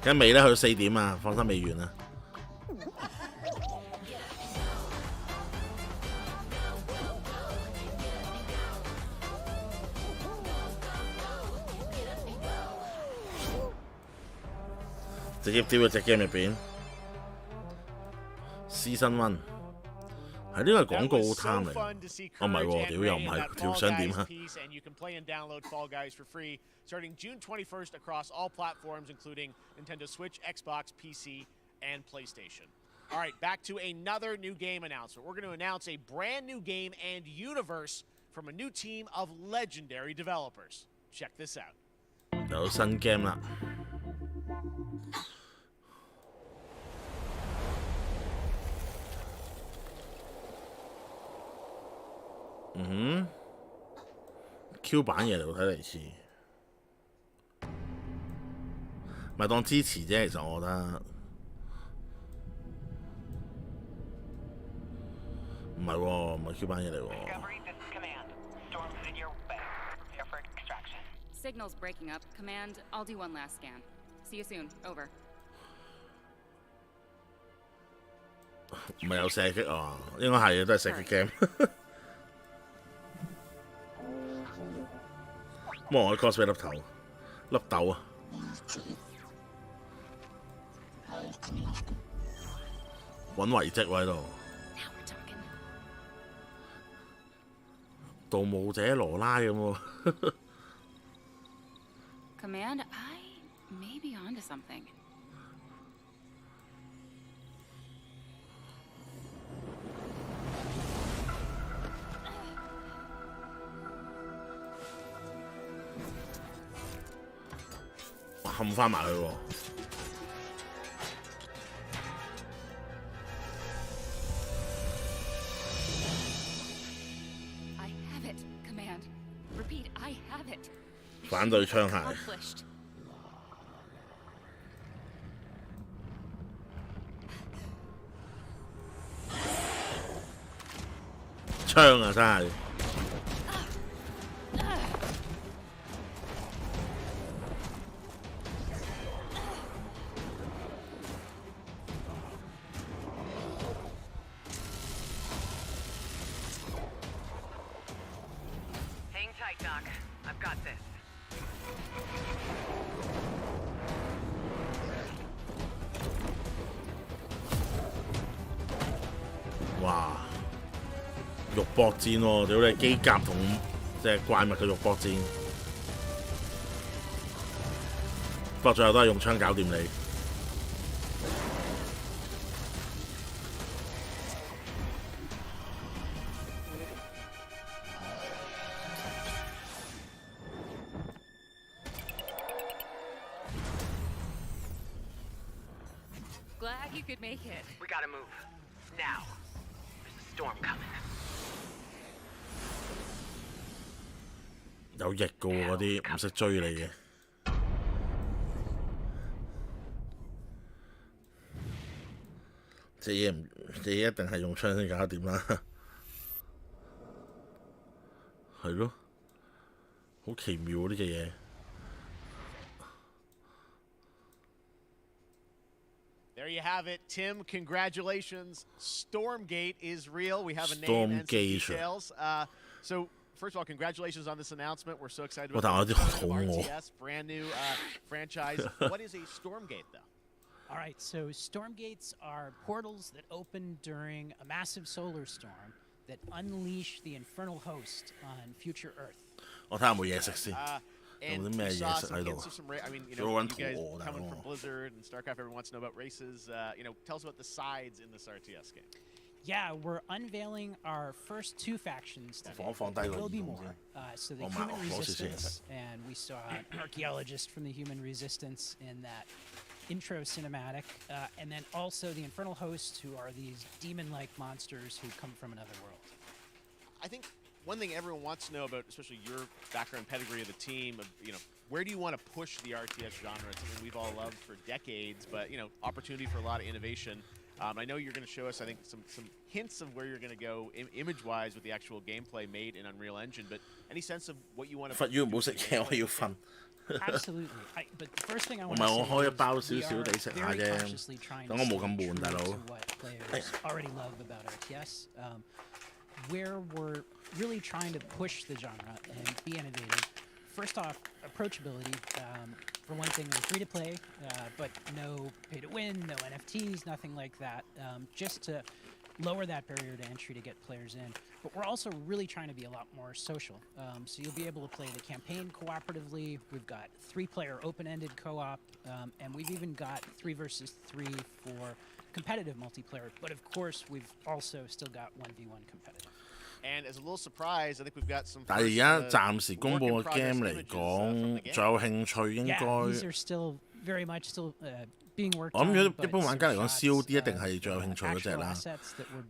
梗未咧，去到4點啊，放心未完啊！直接掉喺隻 game 入邊 ，Season 1。係呢個係廣告攤嚟，哦唔係喎，屌又唔係，屌想點啊 ？Starting June 21st across all platforms, including Nintendo Switch, Xbox, PC, and PlayStation. All right, back to another new game announcement. We're going to announce a brand new game and universe from a new team of legendary developers. Check this out. 有新 game 啦。Q 版嘢嚟喎，睇嚟似，咪當支持啫。其實我覺得唔係喎，唔係 Q 版嘢嚟喎。Signals breaking up. Command, I'll do one last scan. See you soon. Over. 唔係有射擊啊？應該係嘅，都係射擊 game。望我 cos 俾粒頭，粒豆啊！揾遺跡喎喺度。盜墓者羅拉咁喎。Command, I may be onto something. 冚翻埋佢喎。I have it, Command. Repeat, I have it. 反對槍械。槍啊，真係。哇！肉搏戰喎，屌你機甲同隻隻怪物嘅肉搏戰，不過最後都係用槍搞掂你。Glad you could make it. We gotta move. Now. There's a storm coming. 有翼嘅喎，嗰啲唔識追你嘅。隻嘢一定係用槍先搞得掂啦。係咯，好奇妙喎呢隻嘢。There you have it, Tim. Congratulations. Stormgate is real. We have a name and some details. So, first of all, congratulations on this announcement. We're so excited about RTS, brand new franchise. What is a Stormgate, though? All right, so Stormgates are portals that open during a massive solar storm that unleash the infernal host on future Earth. 我睇下有冇嘢食先。有啲咩嘢食喺度？ I mean, you know, you guys coming from Blizzard and StarCraft, everyone wants to know about races. You know, tell us about the sides in this RTS game. Yeah, we're unveiling our first 2 factions today. There will be more. So the Human Resistance, and we saw an archaeologist from the Human Resistance in that intro cinematic, and then also the Infernal Hosts, who are these demon-like monsters who come from another world. I think one thing everyone wants to know about, especially your background pedigree of the team, of, you know, where do you want to push the RTS genre? It's something we've all loved for decades, but, you know, opportunity for a lot of innovation. I know you're going to show us, I think, some hints of where you're going to go image-wise with the actual gameplay made in Unreal Engine, but any sense of what you want to... Absolutely. But the first thing I want to say is we are very consciously trying to stay true to what players already love about RTS, where we're really trying to push the genre and be innovative. First off, approachability. For one thing, we're free to play, but no pay to win, no NFTs, nothing like that, just to lower that barrier to entry to get players in. But we're also really trying to be a lot more social. So you'll be able to play the campaign cooperatively. We've got 3-player open-ended co-op, and we've even got 3 versus 3 for competitive multiplayer. But of course, we've also still got 1v1 competitive. And as a little surprise, I think we've got some. 但係而家暫時公佈嘅 game 嚟講，仲有興趣應該。These are still very much still being worked on. 我諗如果一般玩家嚟講，COD 一定係最有興趣嗰隻啦。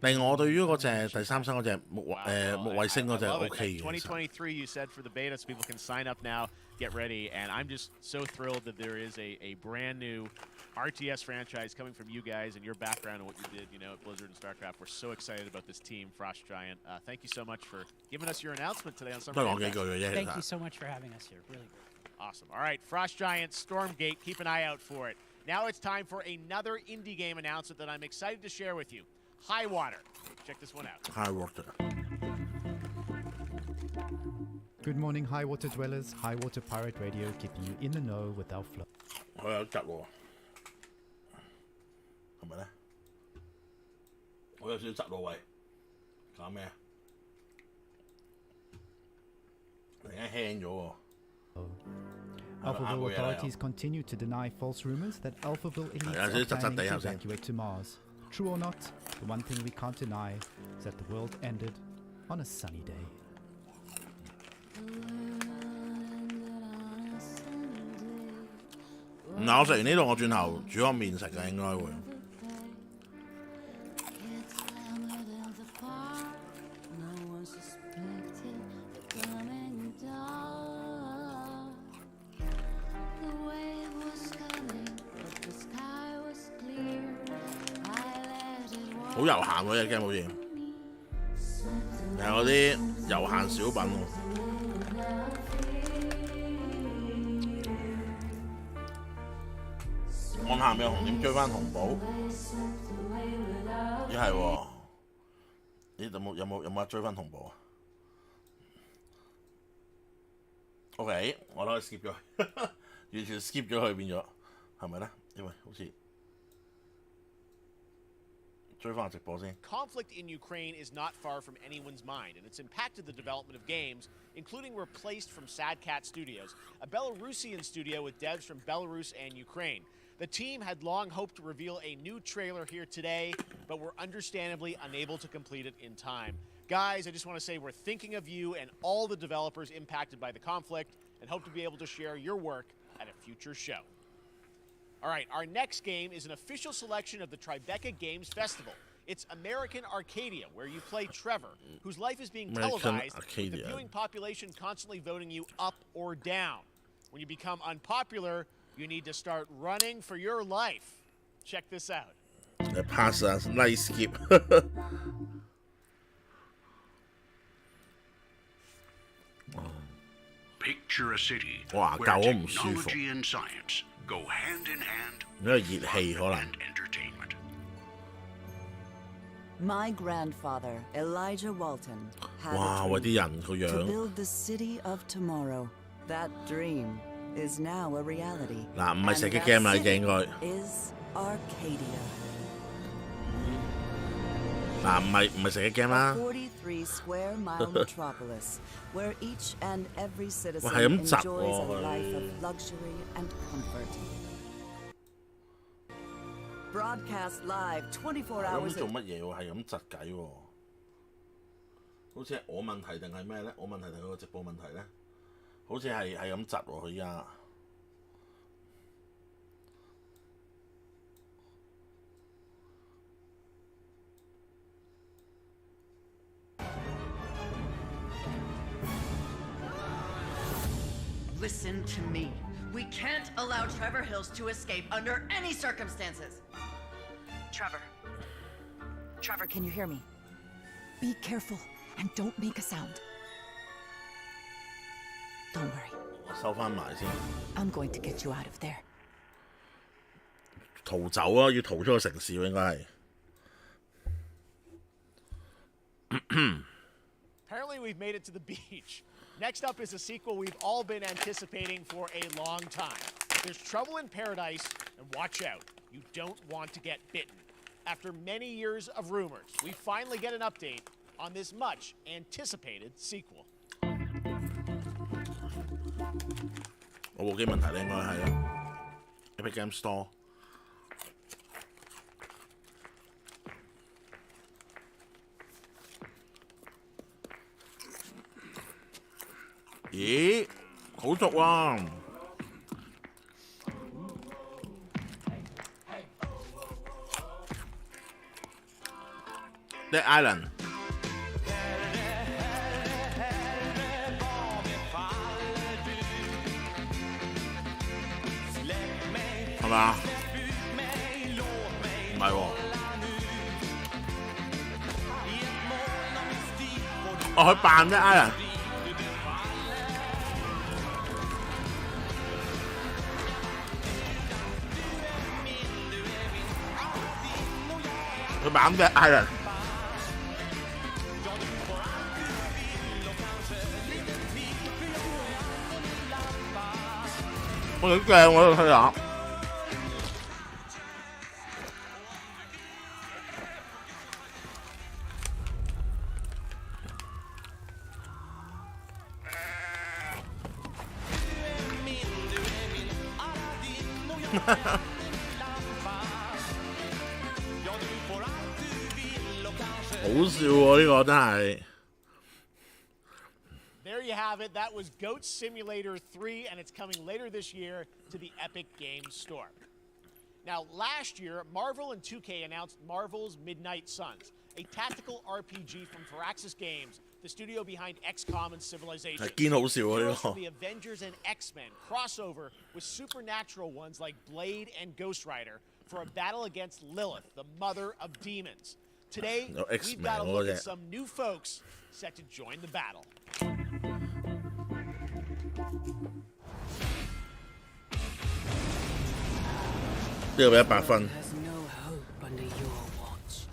另外，我對於嗰隻第三身嗰隻木衛星嗰隻 OK 嘅。2023, you said for the beta, so people can sign up now, get ready, and I'm just so thrilled that there is a brand new RTS franchise coming from you guys and your background and what you did, you know, at Blizzard and StarCraft. We're so excited about this team, Frost Giant. Thank you so much for giving us your announcement today on Summer Game Fest. Thank you so much for having us here. Really great. Awesome. All right, Frost Giant, Stormgate, keep an eye out for it. Now it's time for another indie game announcement that I'm excited to share with you. High Water. Check this one out. High Water. Good morning, High Water dwellers. High Water Pirate Radio, keeping you in the know with our flow. 我有窒喎，係咪咧？我有少少窒喎，喂，搞咩啊？突然間輕咗喎。Alphaville authorities continue to deny false rumors that Alphaville elites are planning to evacuate to Mars. True or not, the one thing we can't deny is that the world ended on a sunny day. 嗱，我食完呢度，我轉頭煮個麵食嘅應該會。好悠閒喎，隻 game 好似，係嗰啲悠閒小品喎。按下面紅點追翻紅寶，咦係喎？咦有冇得追翻紅寶啊 ？OK， 我都可以 skip 咗，完全 skip 咗佢變咗，係咪咧？因為好似追翻直播先。 Conflict in Ukraine is not far from anyone's mind, and it's impacted the development of games, including Replaced from Sad Cat Studios, a Belarusian studio with devs from Belarus and Ukraine. The team had long hoped to reveal a new trailer here today, but were understandably unable to complete it in time. Guys, I just want to say we're thinking of you and all the developers impacted by the conflict, and hope to be able to share your work at a future show. All right, our next game is an official selection of the Tribeca Games Festival. It's American Arcadia, where you play Trevor, whose life is being televised, with the viewing population constantly voting you up or down. When you become unpopular, you need to start running for your life. Check this out. Pass us, nice skip. Picture a city Wow, where technology and science go hand in hand and entertainment. My grandfather, Elijah Walton, had Wow, a dream to build the city of tomorrow. That dream is now a reality. 嗱，唔係射擊 game 啦，已經應該。 is Arcadia. 嗱，唔係射擊 game 啦。 43 square mile metropolis, where each and every citizen 哇，係咁窒 enjoys a 喎 life of luxury and comfort. Broadcast live 24 hours 咁做乜嘢喎？係咁窒計喎？好似係我問題定係咩咧？我問題定係個直播問題咧？好似係咁窒喎，佢依家。Listen to me. We can't allow Trevor Hills to escape under any circumstances. Trevor. Trevor, can you hear me? Be careful and don't make a sound. Don't worry. 收翻埋先。I'm going to get you out of there. 逃走啊！要逃出個城市喎，應該係。Apparently, we've made it to the beach. Next up is a sequel we've all been anticipating for a long time. There's Trouble in Paradise, and watch out, you don't want to get bitten. After many years of rumors, we finally get an update on this much anticipated sequel. 我部機問題咧，應該係 Epic Game Store。咦，好熟喎！Dead Island 係嘛？唔係喎，哦，佢扮 Dead Island。佢扮嘅藝人，我好正喎！睇下，好笑喎！呢個真係。There you have it. That was Goat Simulator 3, and it's coming later this year to the Epic Games Store. Now, last year, Marvel and 2K announced Marvel's Midnight Suns, a tactical RPG from Firaxis Games, the studio behind XCOM and Civilization. 係堅好笑喎！呢 Heroes 個 from the Avengers and X-Men crossover with supernatural ones like Blade and Ghost Rider for a battle against Lilith, the mother of demons. Today, No, we've X-Men, got to look oh, at yeah. some new folks set to join the battle. 呢個俾100分。 There's no hope under your watch.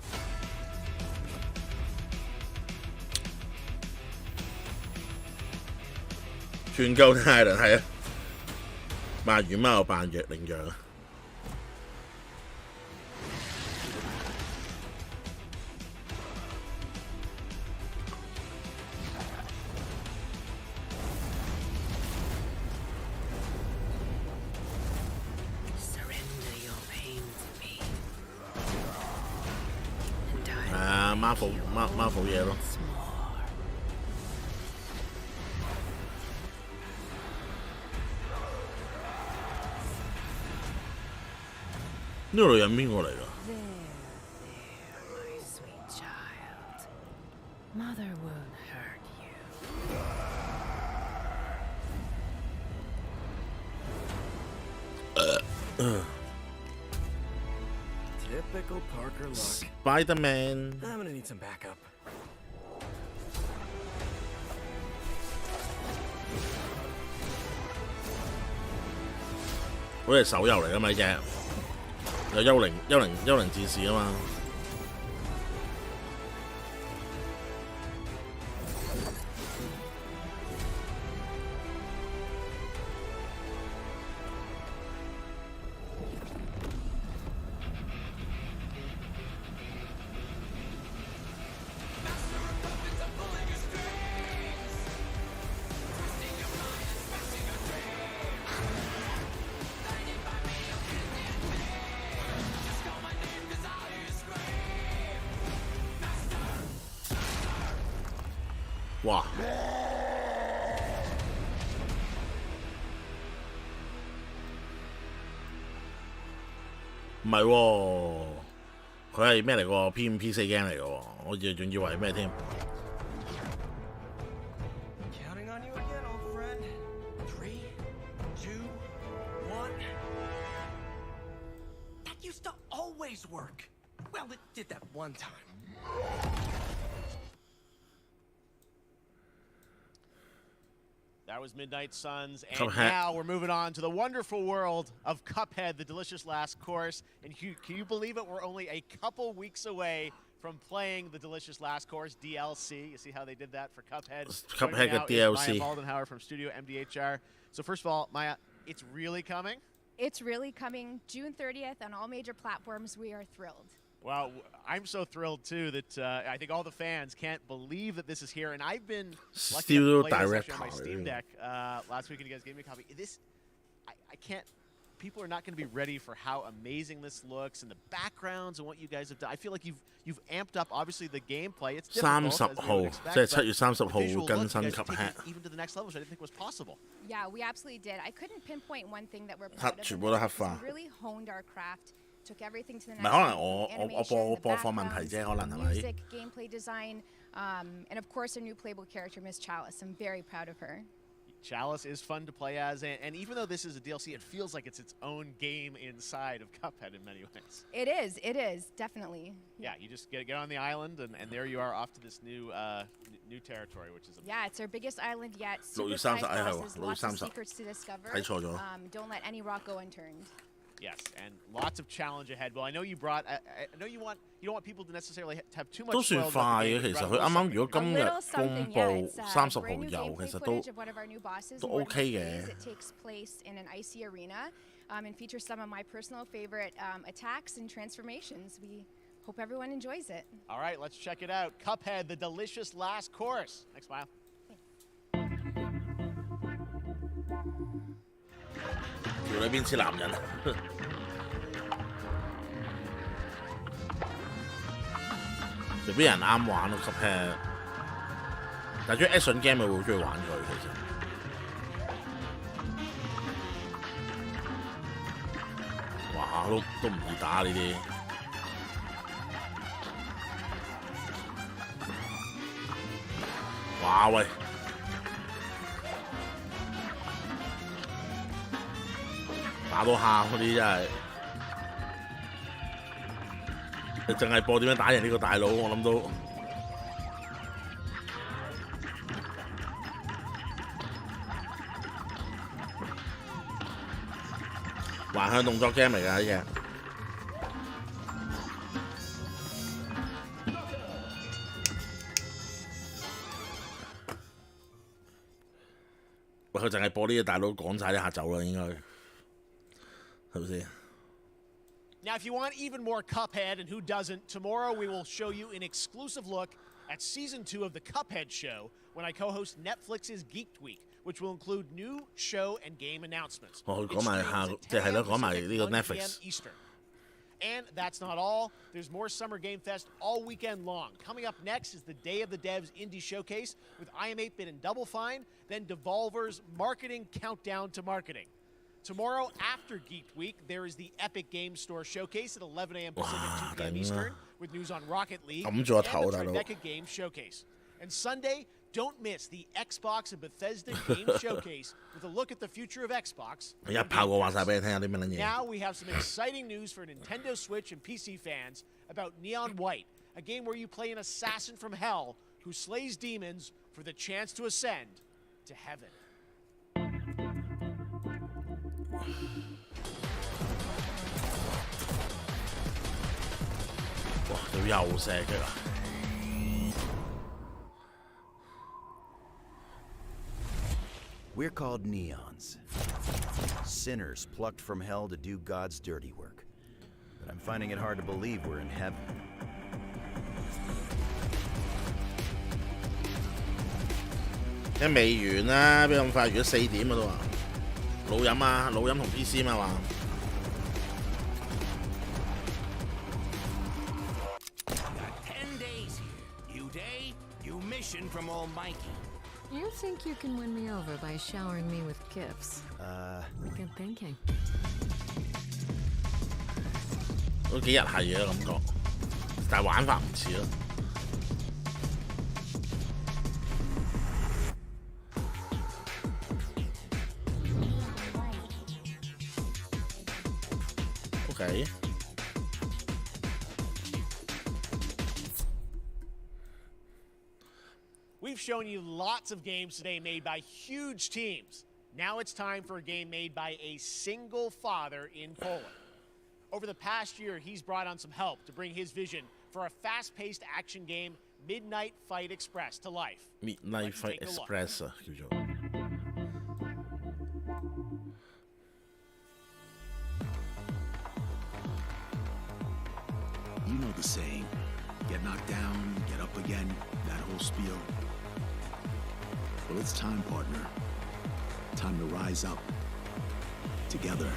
全夠太人係啊，扮魚貓又扮弱羚羊啊！ Marvel 嘢咯。呢個女人邊個嚟㗎？ Mother won't hurt you. Typical Parker luck. Spider-Man. I'm gonna need some backup. 嗰隻手遊嚟㗎嘛，呢隻有幽靈戰士啊嘛。哇！唔係喎，佢係咩嚟㗎 ？P5 P4 game 嚟㗎喎，我仲以為係咩添？ Counting on you again, old friend. 3, 2, 1. That used to always work. Well, it did that one time. That was Midnight Suns, and Cuphead. now we're moving on to the wonderful world of Cuphead, the delicious last course. And can you believe it? We're only a couple weeks away from playing the delicious last course DLC. You see how they did that for Cuphead? Cuphead got Maya DLC. Baldenhauer from Studio MDHR. So first of all, Maya, it's really coming? It's really coming June 30th on all major platforms. We are thrilled. Well, I'm so thrilled too that I think all the fans can't believe that this is here, and I've been lucky enough to play this actually on my Steam Deck last week, and you guys gave me a copy. I can't. People are not going to be ready for how amazing this looks and the backgrounds and what you guys have done. I feel like you've amped up obviously the gameplay. It's difficult, 30號，即係7月30號會更新 Cuphead。 even to the next level, which I didn't think was possible. Yeah, we absolutely did. I couldn't pinpoint one thing that we're proud of. 全部都黑化。 We really honed our craft. Took everything to the 唔 next 係可能 level. 我播放問題啫，可能係咪？ Music, gameplay design, and of course our new playable character, Miss Chalice. I'm very proud of her. Chalice is fun to play as, and even though this is a DLC, it feels like it's its own game inside of Cuphead in many ways. It is, definitely. Yeah, you just get on the island, and there you are off to this new territory, which is amazing. Yeah, it's our biggest island yet. 6月 Super 30 side 係 bosses, 喎，6月 lots of 30 secrets to discover. 睇錯咗。 Don't let any rock go unturned. Yes, and lots of challenge ahead. Well, I know you brought. I know you don't want people to necessarily have too much. 都算快嘅，其實佢啱啱如果今日公佈30號有，其實都 OK 嘅。 It takes place in an icy arena and features some of my personal favorite attacks and transformations. We hope everyone enjoys it. All right, let's check it out. Cuphead, the delicious last course. Next smile. 條女邊似男人？除非人啱玩咯 ，Cuphead。但係中意 action game 咪會中意玩佢其實。哇，都唔易打呢啲。哇喂！ 打到喊嗰啲真係，你淨係播點樣打贏呢個大佬，我諗都橫向動作 game 嚟㗎呢隻。喂，佢淨係播呢隻大佬講晒啲下走啦，應該。 Now, if you want even more Cuphead, and who doesn't, tomorrow we will show you an exclusive look at Season 2 of the Cuphead Show when I co-host Netflix's Geeked Week, which will include new show and game announcements. 講埋下，即係咯，講埋呢個 Netflix。And that's not all. There's more Summer Game Fest all weekend long. Coming up next is the Day of the Devs Indie Showcase with IM 8-Bit and Double Fine, then Devolver's Marketing Countdown to Marketing. Tomorrow after Geek Week, there is the Epic Games Store Showcase at 11 a.m. Pacific, 2 p.m. Eastern, with news on Rocket League and the Tribeca Games Showcase. And Sunday, don't miss the Xbox and Bethesda Games Showcase with a look at the future of Xbox. Now we have some exciting news for Nintendo Switch and PC fans about Neon White, a game where you play an assassin from hell who slays demons for the chance to ascend to heaven. We're called Neons. Sinners plucked from hell to do God's dirty work. But I'm finding it hard to believe we're in heaven. 梗未完啦，邊咁快？如果4點啊都話，老飲啊，老飲同 PC 嘛話。10 days here. New day, new mission from Almighty. You think you can win me over by showering me with gifts? Good thinking. 都幾日係嘅感覺，但係玩法唔似咯。Okay. We've shown you lots of games today made by huge teams. Now it's time for a game made by a single father in Poland. Over the past year, he's brought on some help to bring his vision for a fast-paced action game, Midnight Fight Express, to life. Midnight Fight Express 啊，叫做。You know the saying, get knocked down, get up again, that whole spiel. Well, it's time, partner. Time to rise up. Together.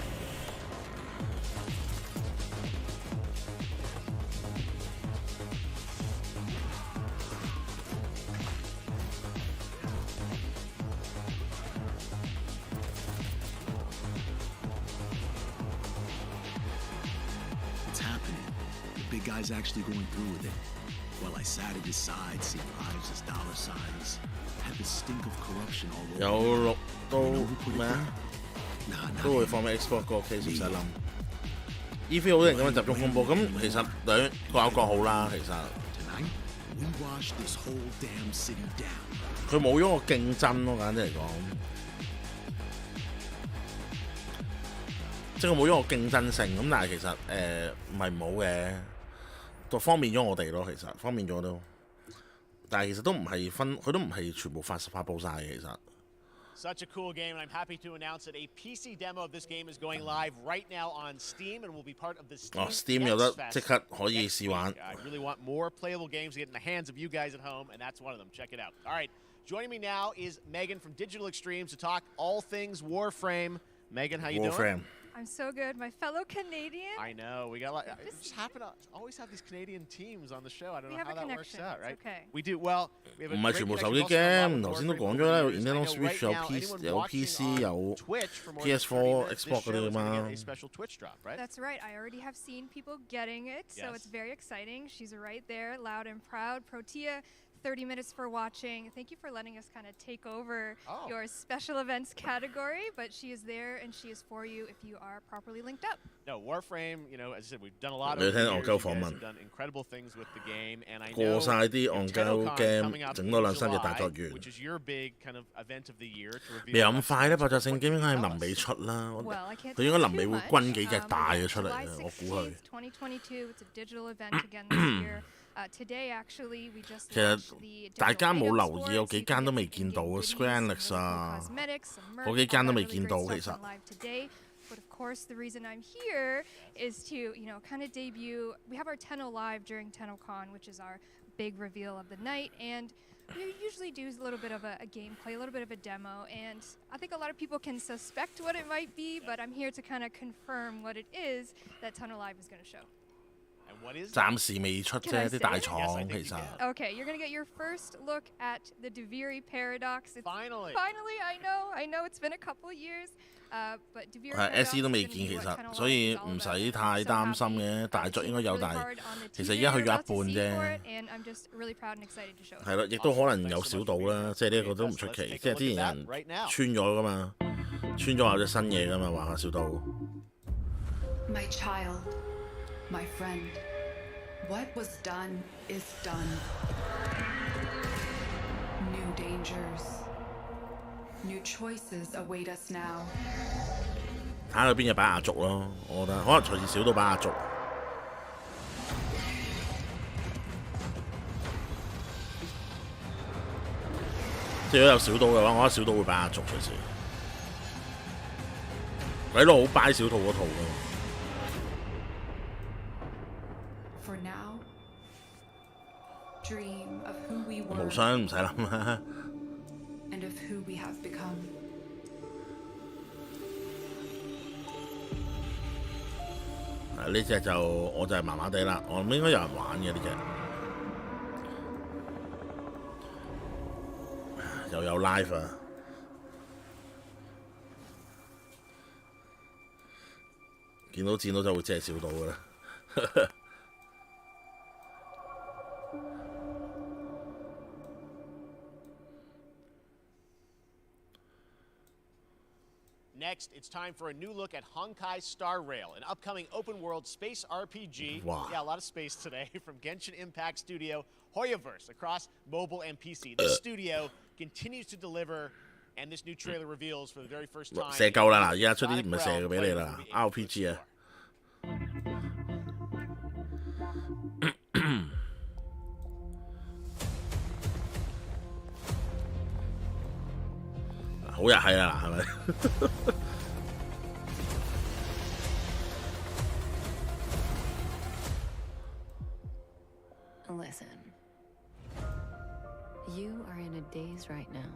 It's happening. The big guy's actually going through with it. While I sat at his side, seeing lives as dollar signs, had the stink of corruption all over. 有錄到咩啊？都會放喺 Xbox 個 case 唔使諗。E3 好多人咁樣集中風波，咁其實兩各有各好啦。其實佢冇咗個競爭咯，簡單嚟講，即係佢冇咗個競爭性。咁但係其實唔係唔好嘅，就方便咗我哋咯。其實方便咗都。但係其實都唔係分，佢都唔係全部發佈晒嘅，其實。Such a cool game, and I'm happy to announce that a PC demo of this game is going live right now on Steam and will be part of the Steam 有得即刻可以試玩。I really want more playable games to get in the hands of you guys at home, and that's one of them. Check it out. All right, joining me now is Megan from Digital Extremes to talk all things Warframe. Megan, how you doing? I'm so good. My fellow Canadian. I know. We got a lot. We just happen to always have these Canadian teams on the show. I don't know how that works out, right? Okay. We do. Well, we have a 唔係全部手機 game， 頭先都講咗啦，有 Nintendo Switch 有 PC 有 PS4、Xbox 嗰啲嘛。That's right. I already have seen people getting it, so it's very exciting. She's right there, loud and proud. Protea. 30 minutes for watching. Thank you for letting us kind of take over your special events category, but she is there and she is for you if you are properly linked up. No, Warframe, you know, as I said, we've done a lot of years. You guys have done incredible things with the game, and I know TennoCon which is your big kind of event of the year to reveal. 未有咁快咧，爆炸性 game 應該係臨尾出啦。佢應該臨尾會軍幾隻大嘅出嚟嘅，我估佢。2022, it's a digital event again this year. Today, actually, we just 其實大家冇留意，有幾間都未見到 Square Enix 啊，嗰幾間都未見到其實。But of course, the reason I'm here is to, you know, kind of debut. We have our Tenno Live during TennoCon, which is our big reveal of the night, and we usually do a little bit of a gameplay, a little bit of a demo, and I think a lot of people can suspect what it might be, but I'm here to kind of confirm what it is that Tunnel Live is going to show. 暫時未出啫，啲大廠其實。Okay, you're gonna get your first look at the Duviri paradox. Finally, I know it's been a couple of years, but Duviri 係 SE 都未見其實，所以唔使太擔心嘅。大作應該有，但係其實而家去咗一半啫。係咯，亦都可能有小島啦，即係呢一個都唔出奇。即係之前有人穿咗噶嘛，穿咗有隻新嘢噶嘛，話個小島。My child, my friend, what was done is done. New dangers, new choices await us now. 睇下佢邊日擺壓軸咯，我覺得可能隨時小島擺壓軸。即係如果有小島嘅話，我覺得小島會擺壓軸隨時。鬼佬好 buy 小島嗰套㗎。For now, dream of who we were 無雙唔使諗啦。and of who we have become. 呢隻就我就係麻麻地啦，我諗應該有人玩嘅呢隻，又有 live 啊！見到就會即係笑到㗎啦。Next, it's time for a new look at Honkai Star Rail, an upcoming open-world space RPG. Wow. Yeah, a lot of space today from Genshin Impact studio Hoyoverse across mobile and PC. This studio continues to deliver, and this new trailer reveals for the very first time. 射夠啦嗱，而家出啲唔係射嘅俾你啦 ，RPG 啊。好日係啦，係咪？ Listen, you are in a daze right now.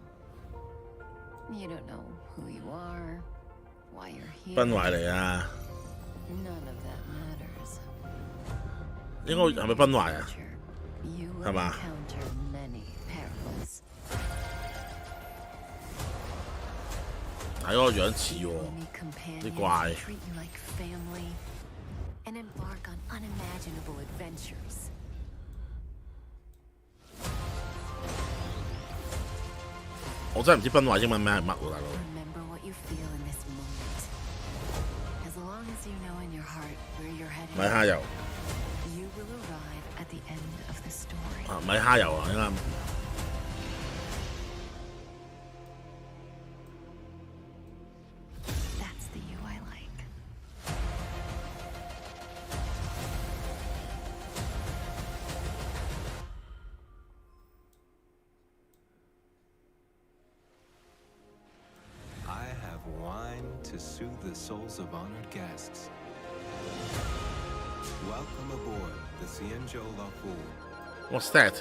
You don't know who you are, why you're here. 崩壞嚟啊！ None of that matters. 應該係咪崩壞啊？係嘛？ 睇嗰個樣似喎，啲怪。我真係唔知崩壞英文名係乜喎，大佬。米蝦油。啊，米蝦油啊，啱。 To soothe the souls of honored guests. Welcome aboard the Cienjo Lafu. What's that?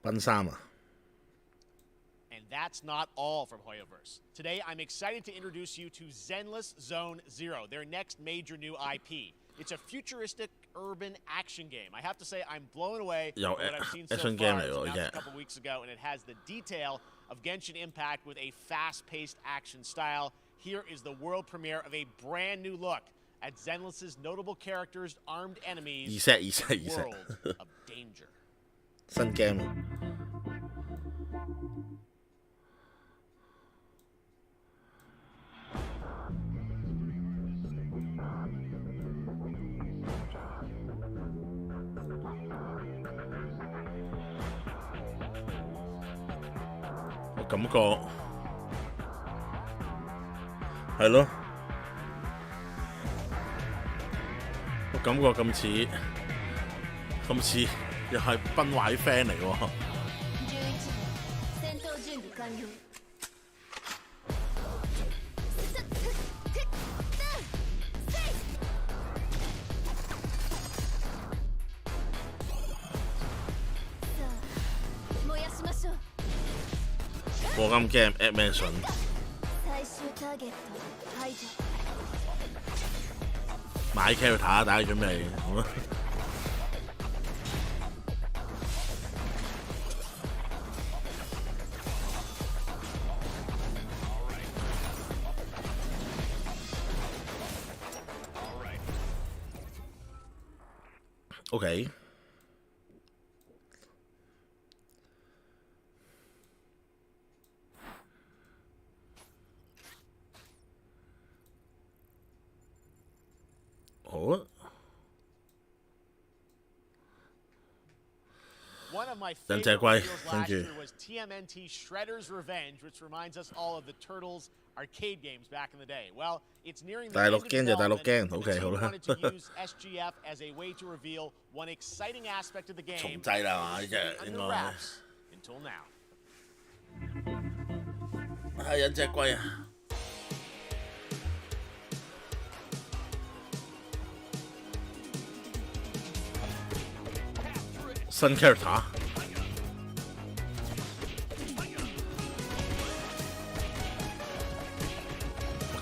奔三啊！ And that's not all from Hoyoverse. Today, I'm excited to introduce you to Zenless Zone Zero, their next major new IP. It's a futuristic urban action game. I have to say, I'm blown away by what I've seen so far. It's announced a couple weeks ago, and it has the detail of Genshin Impact with a fast-paced action style. Here is the world premiere of a brand new look at Zenless's notable characters, armed enemies, world of danger. 新 game。 感覺係咯，我感覺咁似又係崩壞 friend 嚟喎。課金 game admission。買 character 大家準備。OK。One of my favorite reveals last year was TMNT Shredder's Revenge, which reminds us all of the Turtles arcade games back in the day. Well, it's nearing the end of development, and the team wanted to use SGF as a way to reveal one exciting aspect of the game under wraps until now. 係忍隻龜啊！新 character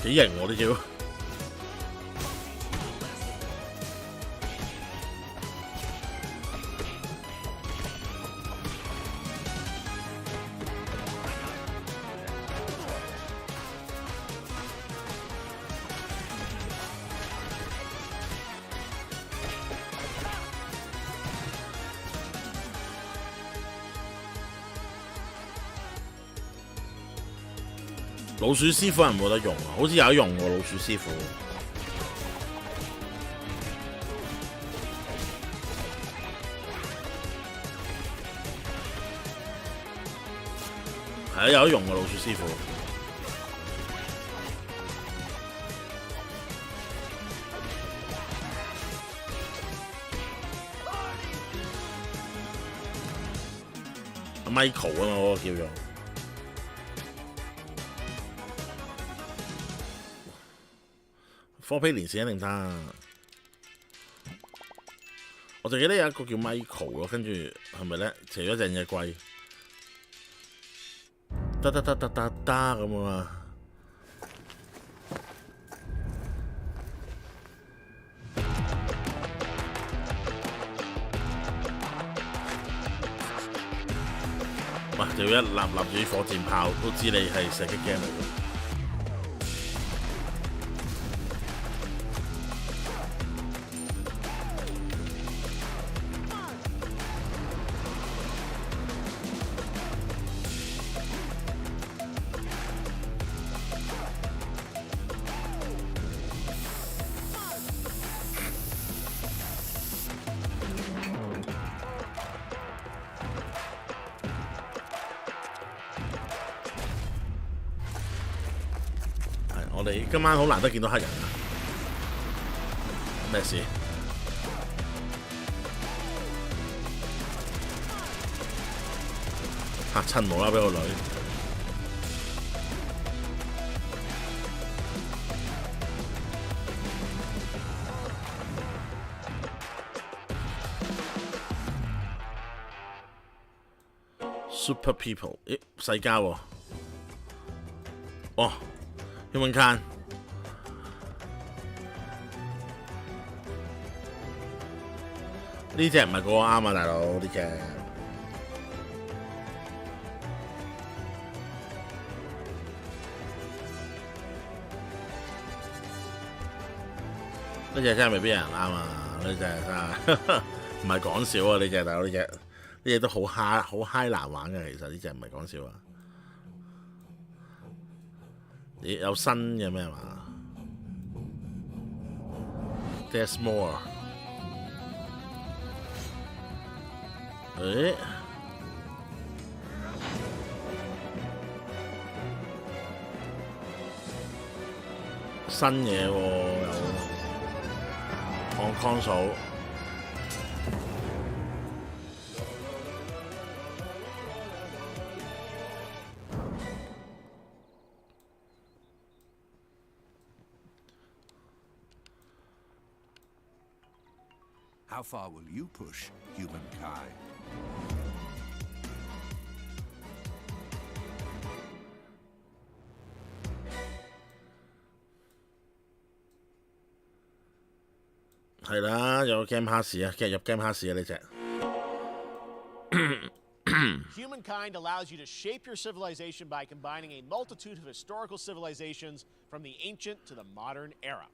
幾型喎呢招！老鼠師傅係冇得用啊，好似有得用喎，老鼠師傅。係啊，有得用喎，老鼠師傅。Michael 啊嘛，嗰個叫做。科批連線一定得，我就記得有一個叫 Michael 咯，跟住係咪咧？除咗隻龜，得咁啊！哇！就一立住火箭炮，都知你係射擊 game 嚟嘅。我哋今晚好難得見到黑人啊！咩事？嚇親我啦，俾個女。Super People， 咦，世嘉喎，哦。Human can 呢隻唔係個個啱啊，大佬呢隻。呢隻真係未必有人啱啊！呢隻真係唔係講笑啊！呢隻大佬呢隻都好嗨難玩嘅，其實呢隻唔係講笑啊！咦，有新嘅咩嘛 ？There's more。誒，新嘢喎，有 on console。How far will you push humankind? 係啦，有 Game Pass 啊，繼續入 Game Pass 啊呢隻。Humankind allows you to shape your civilization by combining a multitude of historical civilizations from the ancient to the modern era.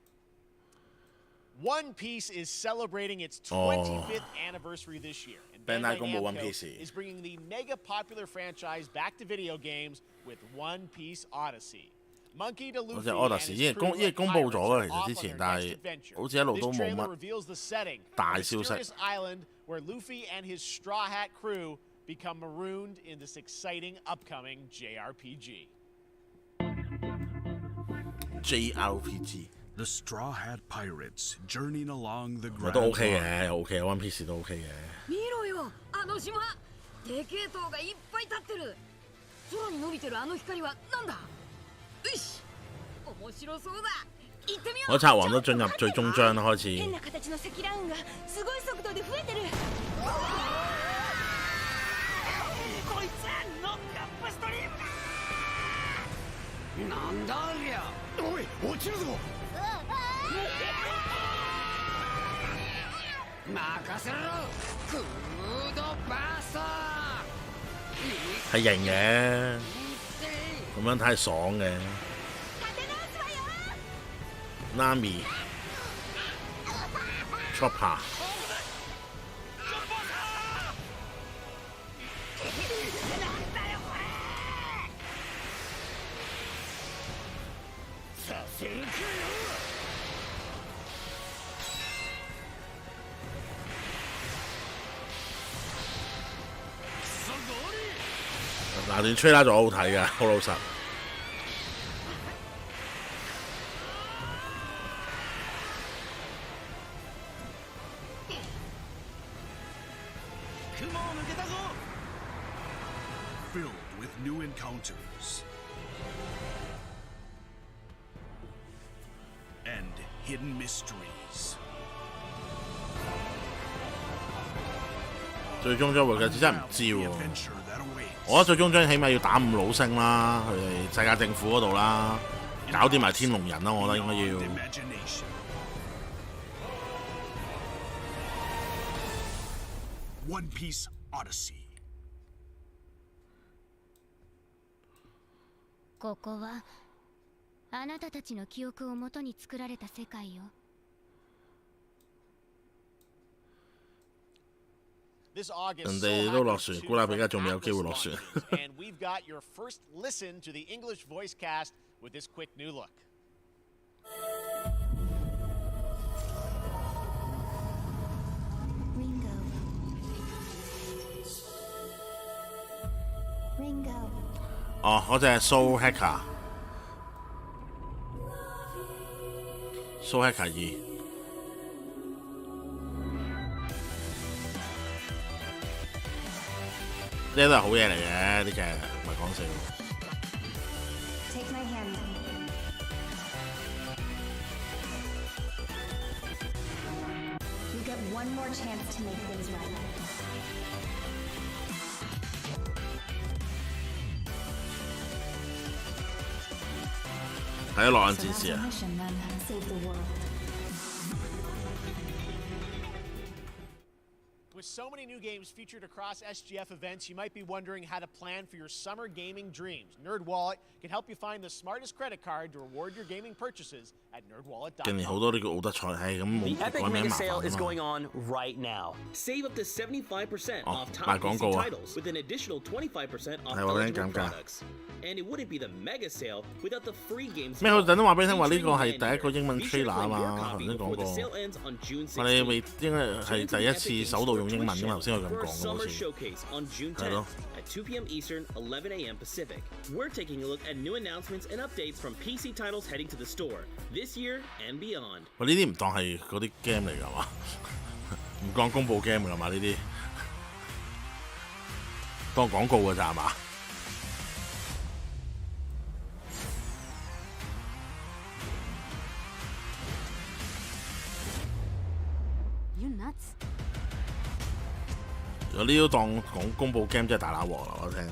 One Piece is celebrating its 25th anniversary this year, and Bandai Namco is bringing the mega popular franchise back to video games with One Piece Odyssey. Monkey to Luffy and his crew of pirates are off on their next adventure. This trailer reveals the setting of a mysterious island where Luffy and his Straw Hat crew become marooned in this exciting upcoming JRPG. JRPG The Straw Hat Pirates journeying along the 都 OK 嘅，OK One Piece 都 OK 嘅。見ろよ、あの島。でけえ塔がいっぱい立ってる。空に伸びてるあの光はなんだ？よし、面白そうだ。行ってみよう。海賊王都進入最終章啦，開始。変な形の積乱雲がすごい速度で増えてる。こいつはノックアップストリームだ。なんだありゃ。おい、落ちるぞ。任せろ。クードバースト。係型嘅，咁樣睇係爽嘅。Nami Chopper 嗱段吹拉就好好睇㗎，好老實。Filled with new encounters and hidden mysteries. 最終章會嘅真係唔知喎，我覺得最終章起碼要打5老星啦，佢哋世界政府嗰度啦，搞掂埋天龍人啦，我覺得應該要。One Piece Odyssey。ここはあなたたちの記憶をもとに作られた世界よ。人哋都落船，古拉比卡仲未有機會落船。And we've got your first listen to the English voice cast with this quick new look. Ringo。哦，嗰隻 Soul Hacker。Soul Hacker 2。呢啲都係好嘢嚟嘅，呢隻唔係講笑。Take my hand. You get one more chance to make things right. 係啊，落眼戰士啊！ With so many new games featured across SGF events, you might be wondering how to plan for your summer gaming dreams. NerdWallet can help you find the smartest credit card to reward your gaming purchases at nerdwallet.com. 近年好多呢個奧德賽係咁冇 The Epic 改名 Mega 麻煩 Sale is 啊 going on right now. Save up to 75% off top 賣廣告 PC 啊 titles with an additional 25% off 係話俾你 eligible 減價。 products. And it wouldn't be the Mega Sale without the free games. 咩？佢等都話俾你聽話呢個係 featuring 第一個英文 Be sure to trailer 啊 claim your 嘛，頭 copy 先講 before the 過。 sale ends on June 我哋 16th. 未應該係第一次首度用英文㗎嘛，頭先佢咁講㗎 Summer 好似。 Showcase on June 係咯 10th at 2 p.m. Eastern, 11 a.m. Pacific. We're taking a look at new announcements and updates from PC titles heading to the store this year and beyond. 喂，呢啲唔當係嗰啲 game 嚟㗎嘛？唔當公佈 game 㗎嘛？呢啲當廣告㗎咋係嘛？ You nuts？ 如果呢都當講公佈 game 真係大撚鑊啦！我聽。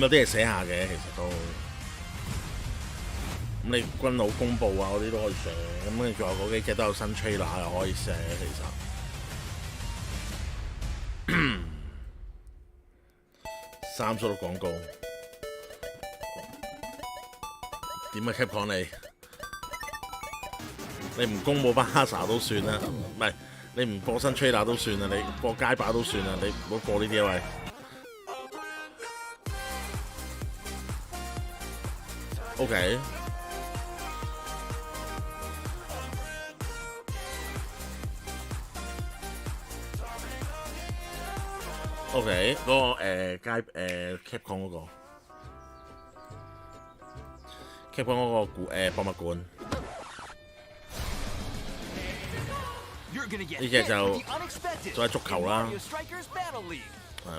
有啲係寫下嘅，其實都。咁你軍佬公佈啊嗰啲都可以寫，咁跟住仲有嗰幾隻都有新 trailer 又可以寫，其實。3叔嘅廣告，點啊 Capcom 你唔公佈翻 Hasa 都算啦，唔係你唔播新 trailer 都算啦，你播街霸都算啦，你唔好播呢啲啊喂。OK。OK， 嗰個Capcom 嗰個 Capcom 嗰個博物館，呢隻就係足球啦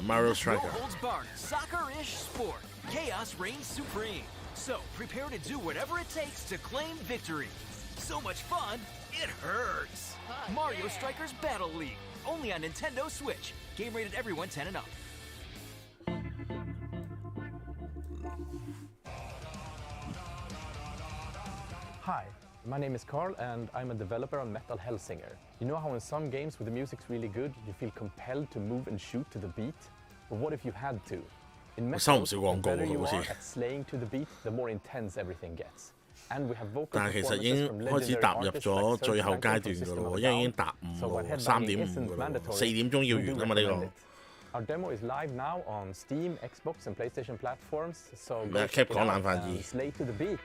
，Mario Striker。Only on Nintendo Switch. Game rated everyone 10 and up. Hi, my name is Carl and I'm a developer on Metal Hellsinger. You know how in some games where the music's really good, you feel compelled to move and shoot to the beat? But what if you had to? In Metal, the better you are at slaying to the beat, the more intense everything gets. 但係其實已經開始踏入咗最後階段㗎咯喎，因為已經踏5咯，3.5㗎咯，4點鐘要完啊嘛呢個。Our demo is live now on Steam, Xbox and PlayStation platforms, so go check it out and slay to the beat.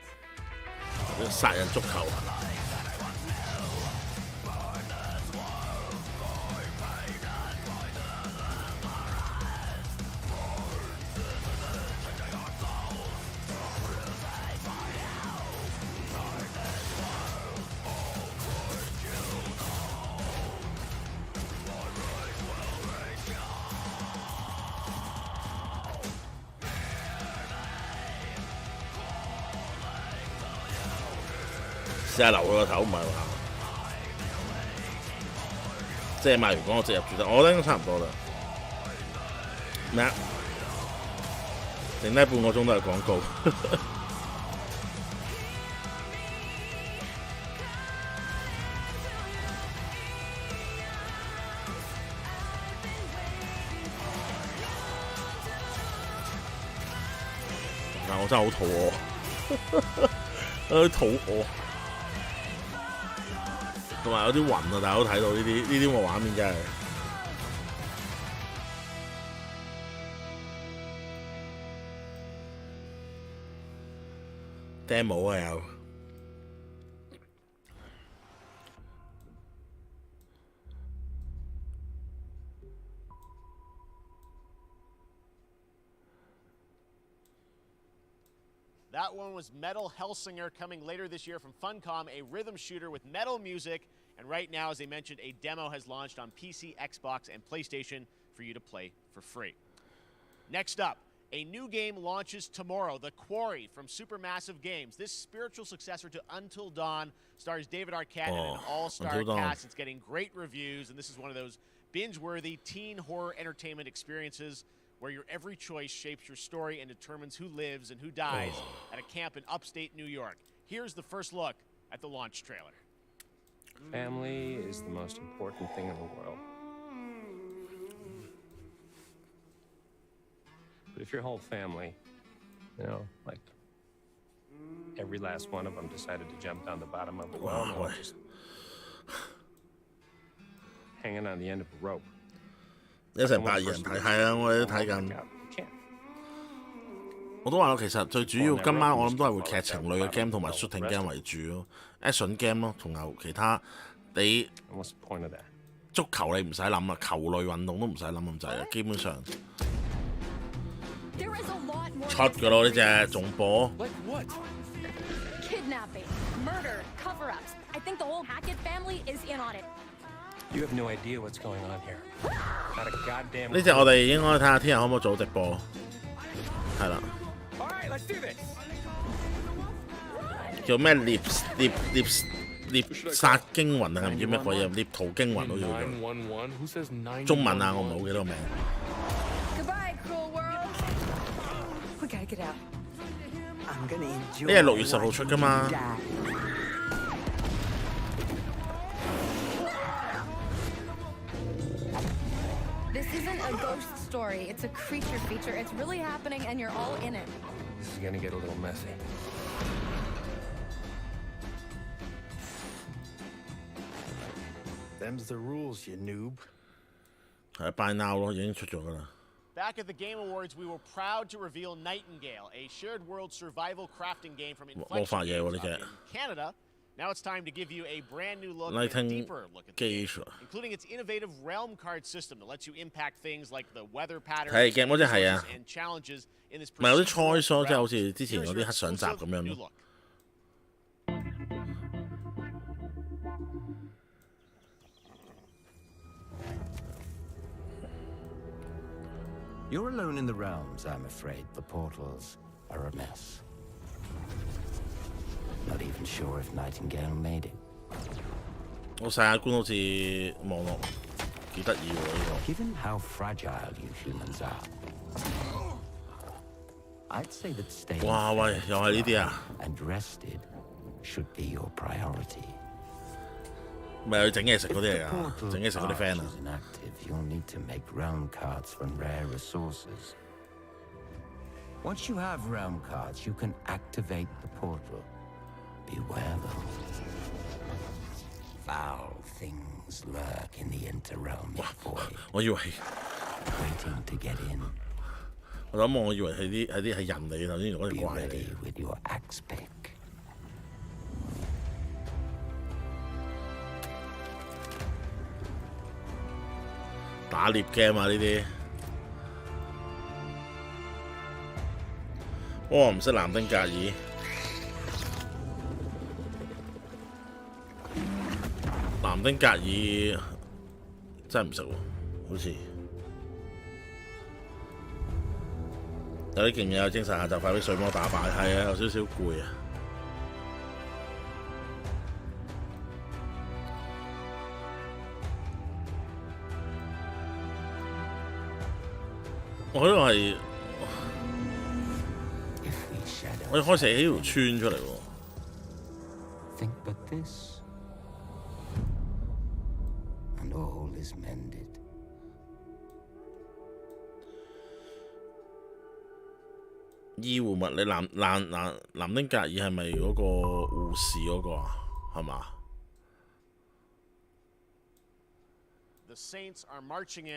殺人足球。試下留佢個頭唔係話，即係賣完廣告直入住得，我覺得應該差唔多啦。咩啊？剩低半個鐘都係廣告。但我真係好肚餓，肚餓。同埋有啲暈啊！大家都睇到呢啲咁嘅畫面真係。demo 啊有。That one was Metal Hellsinger coming later this year from Funcom, a rhythm shooter with metal music. And right now, as I mentioned, a demo has launched on PC, Xbox, and PlayStation for you to play for free. Next up, a new game launches tomorrow, The Quarry from Supermassive Games. This spiritual successor to Until Dawn stars David Arquette and an all-star cast. It's getting great reviews, and this is one of those binge-worthy teen horror entertainment experiences where your every choice shapes your story and determines who lives and who dies at a camp in upstate New York. Here's the first look at the launch trailer. Family is the most important thing in the world. But if your whole family, you know, like every last one of them decided to jump down the bottom of a well, and just hanging on the end of a rope. 一成8人睇，係啊，我哋都睇緊。我都話咯，其實最主要今晚我諗都係會劇情類嘅 game 同埋 shooting game 為主咯 ，action game 咯，同埋其他你足球你唔使諗啦，球類運動都唔使諗咁滯啦，基本上出㗎咯呢隻仲播。Kidnapping, murder, cover-ups. I think the whole Hackett family is in on it. You have no idea what's going on here. Not a goddamn. 呢隻我哋應該睇下聽日可唔可以做直播，係啦。叫咩獵殺驚魂啊？唔知咩鬼嘢？獵屠驚魂好似叫做。中文啊，我唔係好記得個名。Check it out. I'm gonna 呢 enjoy 係6月10號出㗎嘛。 This isn't a ghost story. It's a creature feature. It's really happening, and you're all in it. This is gonna get a little messy. Them's the rules, you noob. 係 buy now 咯，已經出咗㗎啦。 Back at the Game Awards, we were proud to reveal Nightingale, a shared world survival crafting game from Inflection Games in Canada. Now it's time to give you a brand new look, a deeper look at the game, including its innovative realm card system that lets you impact things like the weather patterns, resources, and challenges in this. 唔係有啲 choice 咯，即係好似之前嗰啲黑相集咁樣咯。 You're alone in the realms, I'm afraid. The portals are a mess. Not even sure if Nightingale made it. 我世界觀好似網絡幾得意喎呢個。 Given how fragile you humans are, I'd say that staying 哇喂，又係呢啲啊 and rested should be your priority. 咪去整嘢食嗰啲嚟㗎，整嘢食嗰啲 friend 啊。 You'll need to make realm cards from rare resources. Once you have realm cards, you can activate the portal. Beware though. Foul things lurk in the interrealm void. 我以為 waiting to get in. 我以為係人嚟，頭先嗰條怪嚟。 Be ready with your axe pick. 打獵 game 啊呢啲，我唔識南丁格爾，南丁格爾真係唔識喎，好似有啲勁嘢，有精神下就快俾水魔打敗，係啊，有少少攰啊。 我呢個係我要開始起條村出嚟喎。Think but this, and all is mended. 醫護物理南丁格爾係咪嗰個護士嗰個啊？係嘛？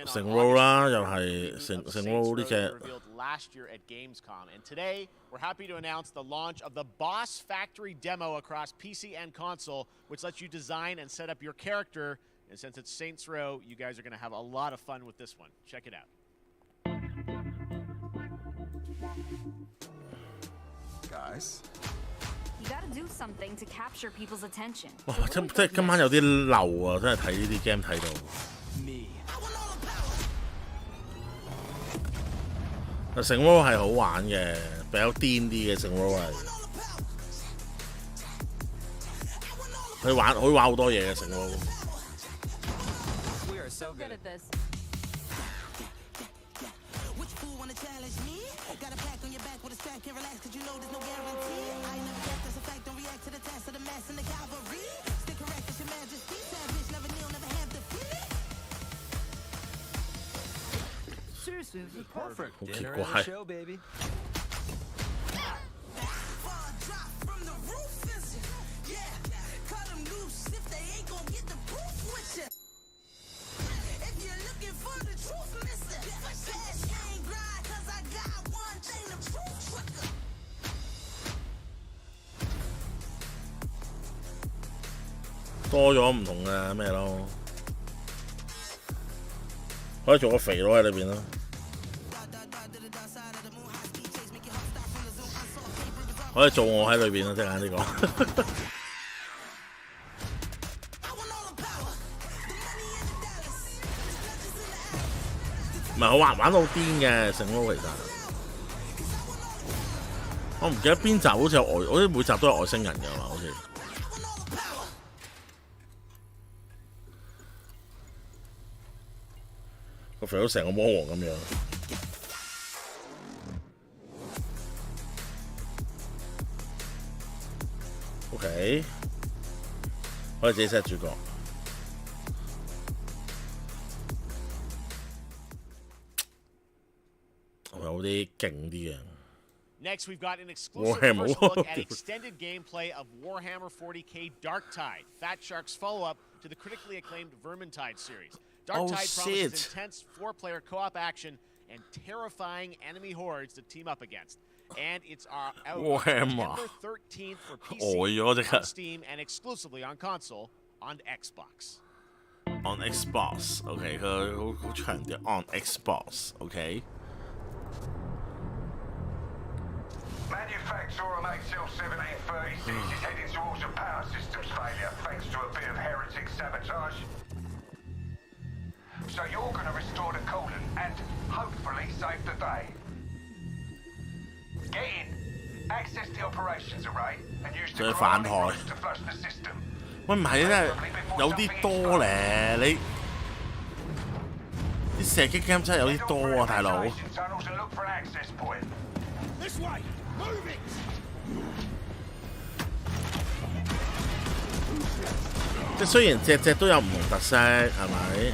成 roll 啦，又係成 roll 呢隻。 Last year at Gamescom, and today we're happy to announce the launch of the Boss Factory demo across PC and console, which lets you design and set up your character. And since it's Saints Row, you guys are going to have a lot of fun with this one. Check it out. Guys. You gotta do something to capture people's attention. 哇！真係今晚有啲漏啊！真係睇呢啲 game 睇到。 成 roll 係好玩嘅，比較癲啲嘅成 roll 係。佢玩好多嘢嘅成 roll。 We are so good at this. Seriously, this is perfect. Okay, Dinner go and ahead. a show, baby. More 多咗唔同嘅咩咯，可以做個肥佬喺裏邊咯。可以做我喺裏邊咯，即係呢個。唔係好玩到癲嘅成咯，其實。我唔記得邊集好似有外，好似每集都有外星人㗎嘛，好似。個肥佬成個魔王咁樣。OK， 我哋自己 set 主角。有啲勁啲嘅。Next, we've got an exclusive first look at extended gameplay of Warhammer 40k Darktide, Fat Shark's follow-up to the critically acclaimed Vermintide series. Darktide promises intense 4-player co-op action and terrifying enemy hordes to team up against. And it's out on September 13th for PC, on Steam, and exclusively on console on Xbox. On Xbox, OK， 佢好強調 on Xbox, OK。 Manufacturer HL1736 is heading towards a power systems failure thanks to a bit of heretic sabotage. So you're going to restore the coolant and hopefully save the day. Get in, access the operations array, and use the grounding rods to flush the system. 喂，唔係真係有啲多咧，你啲射擊 game 真係有啲多啊，大佬。即係雖然隻都有唔同特色，係咪？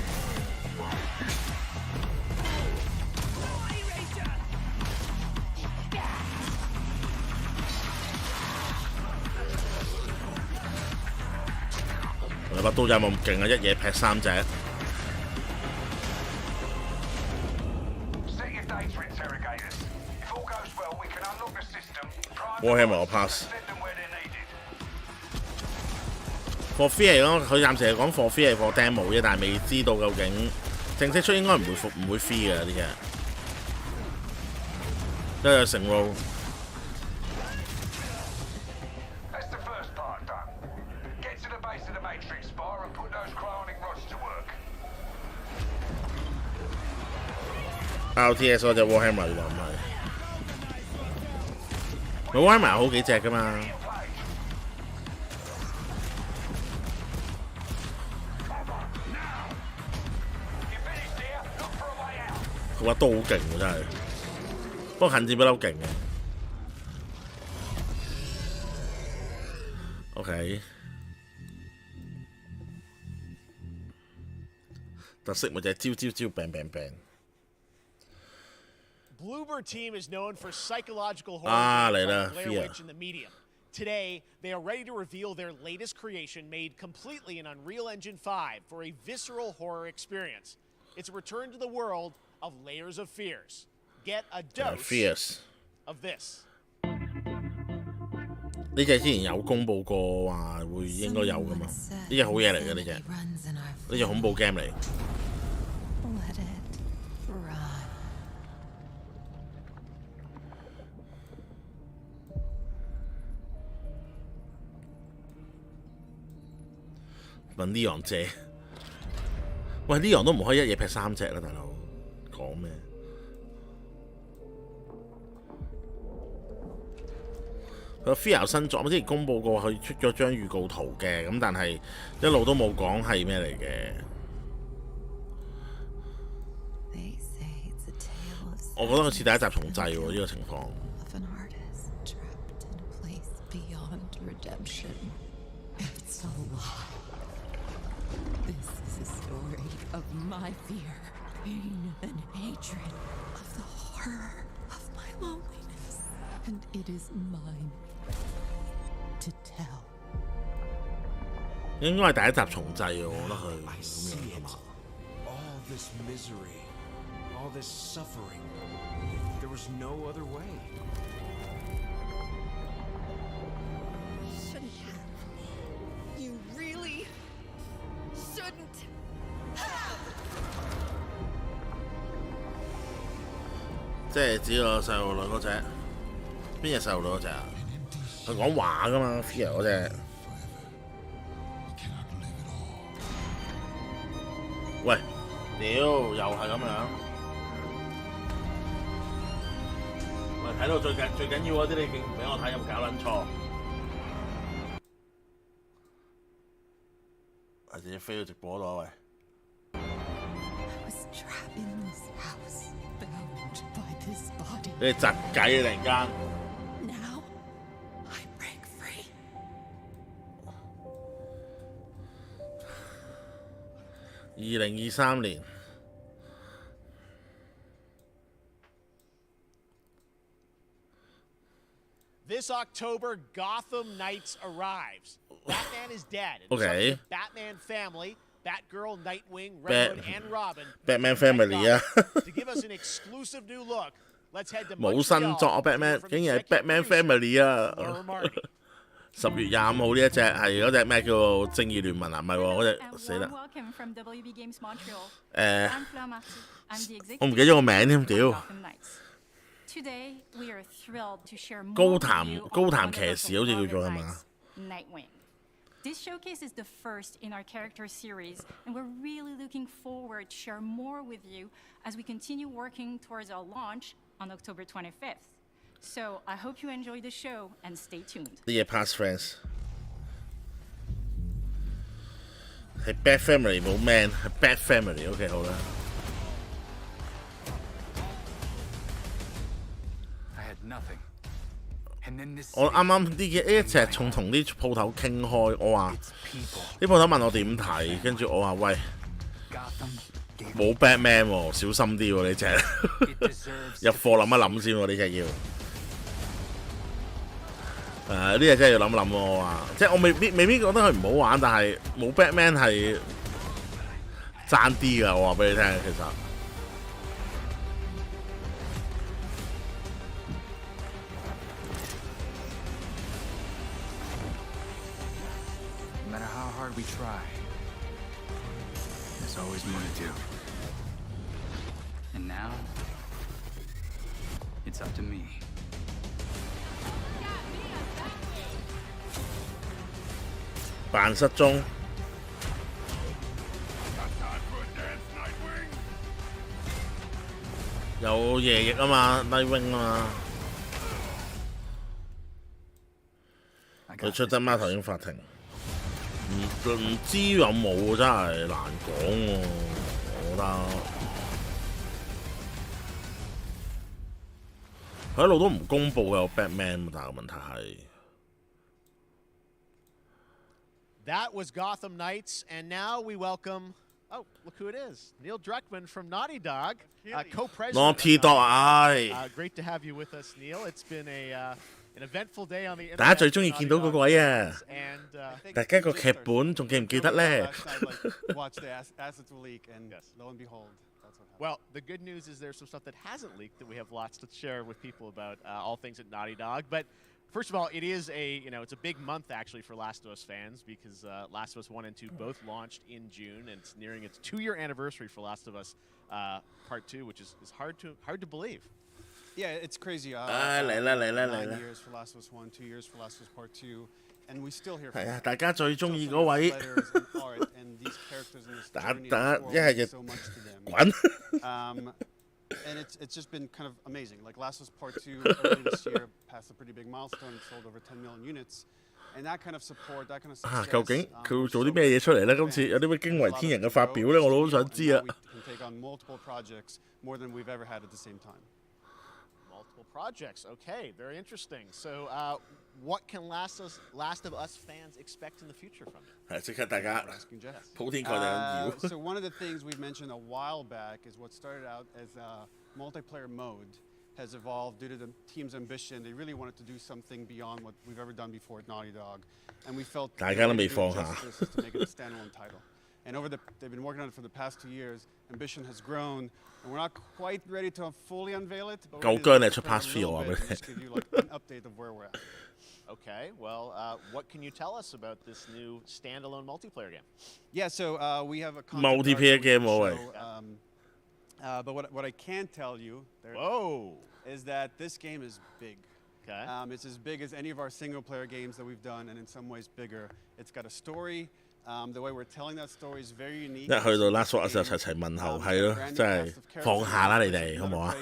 我把刀有冇咁勁啊？一嘢劈3隻。Warhammer 我 pass。For free 嚟講，佢暫時係講 for free 係 for demo 啫，但係未知道究竟正式出應該唔會 free 嘅啲嘢，都有承諾。RTS 嗰隻 Warhammer 原來唔係，佢 Warhammer 好幾隻噶嘛。佢把刀好勁喎，真係，不過近戰不嬲勁嘅。OK， 特色咪就係招病病病。Bloober team is known for psychological horror like Blair Witch in the medium. Today, they are ready to reveal their latest creation made completely in Unreal Engine 5 for a visceral horror experience. It's a return to the world of Layers of Fears. Get a dose of this. 呢隻之前有公佈過話會應該有噶嘛？呢隻好嘢嚟嘅呢隻，呢隻恐怖 game 嚟。問 Leon 借，喂 Leon 都唔可以一嘢劈3隻啦，大佬，講咩？佢 Fear 新作，我之前公佈過佢出咗張預告圖嘅，咁但係一路都冇講係咩嚟嘅。我覺得好似第一集重製喎，呢個情況。Of my fear, pain, and hatred, of the horror of my loneliness, and it is mine to tell. 應該係第一集重製喎，我覺得佢咁樣嘛。All this misery, all this suffering, there was no other way. Shouldn't have. You really shouldn't. 即係指個細路女嗰隻，邊隻細路女嗰隻啊？佢講話噶嘛 ，Fear 嗰隻。喂，屌，又係咁樣。喂，睇到最緊要嗰啲，你竟然唔俾我睇，有冇搞撚錯？或者飛到直播度喂。你哋窒計突然間。Now I break free. 2023年。This October, Gotham Knights arrives. Batman is dead. And Okay. the Batman family, Batgirl, Nightwing, Red Hood, and Robin. Batman Family 啊 To give us an exclusive new look, let's head to 冇新作啊 ！Batman 竟然係 Batman Family 啊！ 10月25號呢一隻係嗰隻咩叫做正義聯盟啊？唔係喎，嗰隻死啦！我唔記得咗個名添，屌！高談騎士好似叫做係嘛？ This showcase is the first in our character series, and we're really looking forward to share more with you as we continue working towards our launch on October 25th. So I hope you enjoy the show and stay tuned. 啲嘢 past friends 係 Bad Family 冇 man 係 Bad Family OK 好啦。 I had nothing. 我啱啱啲嘢一直仲同啲鋪頭傾開，我話啲鋪頭問我點睇，跟住我話喂冇 Batman 喎，小心啲喎呢隻，入貨諗一諗先喎呢隻要。呢隻真係要諗諗喎，我話即係我未必覺得佢唔好玩，但係冇 Batman 係爭啲㗎，我話俾你聽其實。 No matter how hard we try, there's always more to do. And now, it's up to me. 扮失蹤。有夜翼啊嘛 ，Nightwing 啊嘛。佢出真貓頭鷹法庭。 唔知有冇真係難講喎，我覺得佢一路都唔公佈有 Batman， 但係個問題係。 That was Gotham Knights, and now we welcome. Oh, look who it is! Neil Druckmann from Naughty Dog, co-president. Naughty Dog， 唉。Great to have you with us, Neil. It's been an eventful day on the internet. 大家最中意見到嗰個位啊！大家個劇本仲記唔記得咧？ Watch the assets will leak, and lo and behold, that's what happened. Well, the good news is there's some stuff that hasn't leaked that we have lots to share with people about all things at Naughty Dog. But first of all, it is it's a big month actually for Last of Us fans because Last of Us 1 and 2 both launched in June, and it's nearing its 2-year anniversary for Last of Us Part 2, which is hard to believe. Yeah, it's crazy. 嚟 years for Last of Us 1, 2 years for Last of Us Part 2, and we still hear. 係啊，大家最中意嗰位。打一係就滾。And it's just been kind of amazing. Like Last of Us Part 2 earlier this year passed a pretty big milestone, sold over 10 million units. And that kind of support, that kind of success, 究竟佢會做啲咩嘢出嚟咧？今次有啲咩驚為天人嘅發表咧？我都好想知啊。 can take on multiple projects more than we've ever had at the same time. Multiple projects. Okay, very interesting. So, what can Last of Us fans expect in the future from it? 係即刻大家鋪天蓋地咁搖。 So one of the things we've mentioned a while back is what started out as a multiplayer mode has evolved due to the team's ambition. They really wanted to do something beyond what we've ever done before at Naughty Dog, and we felt 大家都未放下。 justice to make it a standalone title. And they've been working on it for the past 2 years. Ambition has grown, and we're not quite ready to fully unveil it. But 夠姜你出 Pass 3我話俾你聽。 just give you like an update of where we're at. Okay, well, what can you tell us about this new standalone multiplayer game? Yeah, so we have a multiplayer game, but what I can tell you is that this game is big. Okay. It's as big as any of our single-player games that we've done, and in some ways bigger. It's got a story. The way we're telling that story is very unique. 一去到 Last of Us 就齊問候，係咯，真係放下啦你哋，好唔好啊？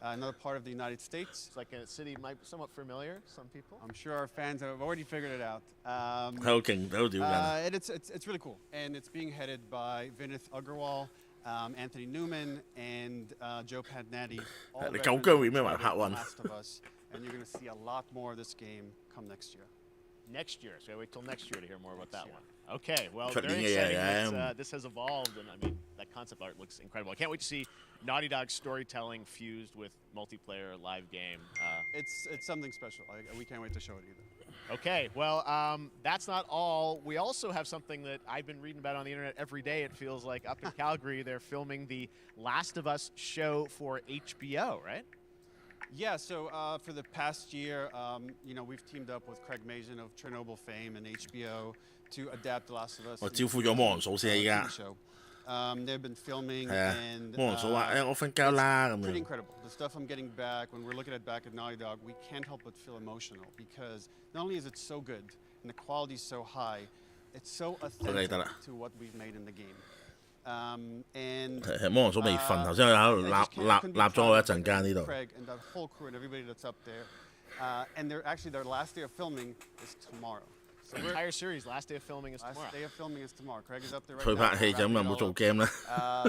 Another part of the United States. It's like a city might be somewhat familiar. Some people. I'm sure our fans have already figured it out. 好勁，好屌㗎！ It's really cool, and it's being headed by Vinith Agarwal, Anthony Newman, and Joe Padnatti. 你夠姜 remake 埋 Part 1。 Last of Us, and you're going to see a lot more of this game come next year. Next year. So wait till next year to hear more about that one. Okay, well,出very年嘅嘢exciting嚟嘅。that this has evolved, and I mean that concept art looks incredible. I can't wait to see Naughty Dog's storytelling fused with multiplayer live game. It's something special. We can't wait to show it either. Okay, well, that's not all. We also have something that I've been reading about on the internet every day. It feels like up in Calgary, they're filming the Last of Us show for HBO, right? Yeah, so for the past year, we've teamed up with Craig Mazin of Chernobyl fame and HBO to adapt The Last of Us. 我招呼咗魔王嫂先啊！依家 They've been filming 係啊 and 魔王嫂話：我瞓覺啦咁 pretty 樣。 incredible. The stuff I'm getting back, when we're looking back at Naughty Dog, we can't help but feel emotional because not only is it so good and the quality is so high, it's so authentic to what we've made in the game. And 魔王嫂未瞓，頭先佢喺度立咗我一陣間呢度。 Craig and that whole crew and everybody that's up there, and their last day of filming is tomorrow. So the entire series, last day of filming is tomorrow. Last day of filming is tomorrow. Craig is up there right 佢 now. 拍戲就咁又冇做 game 啦。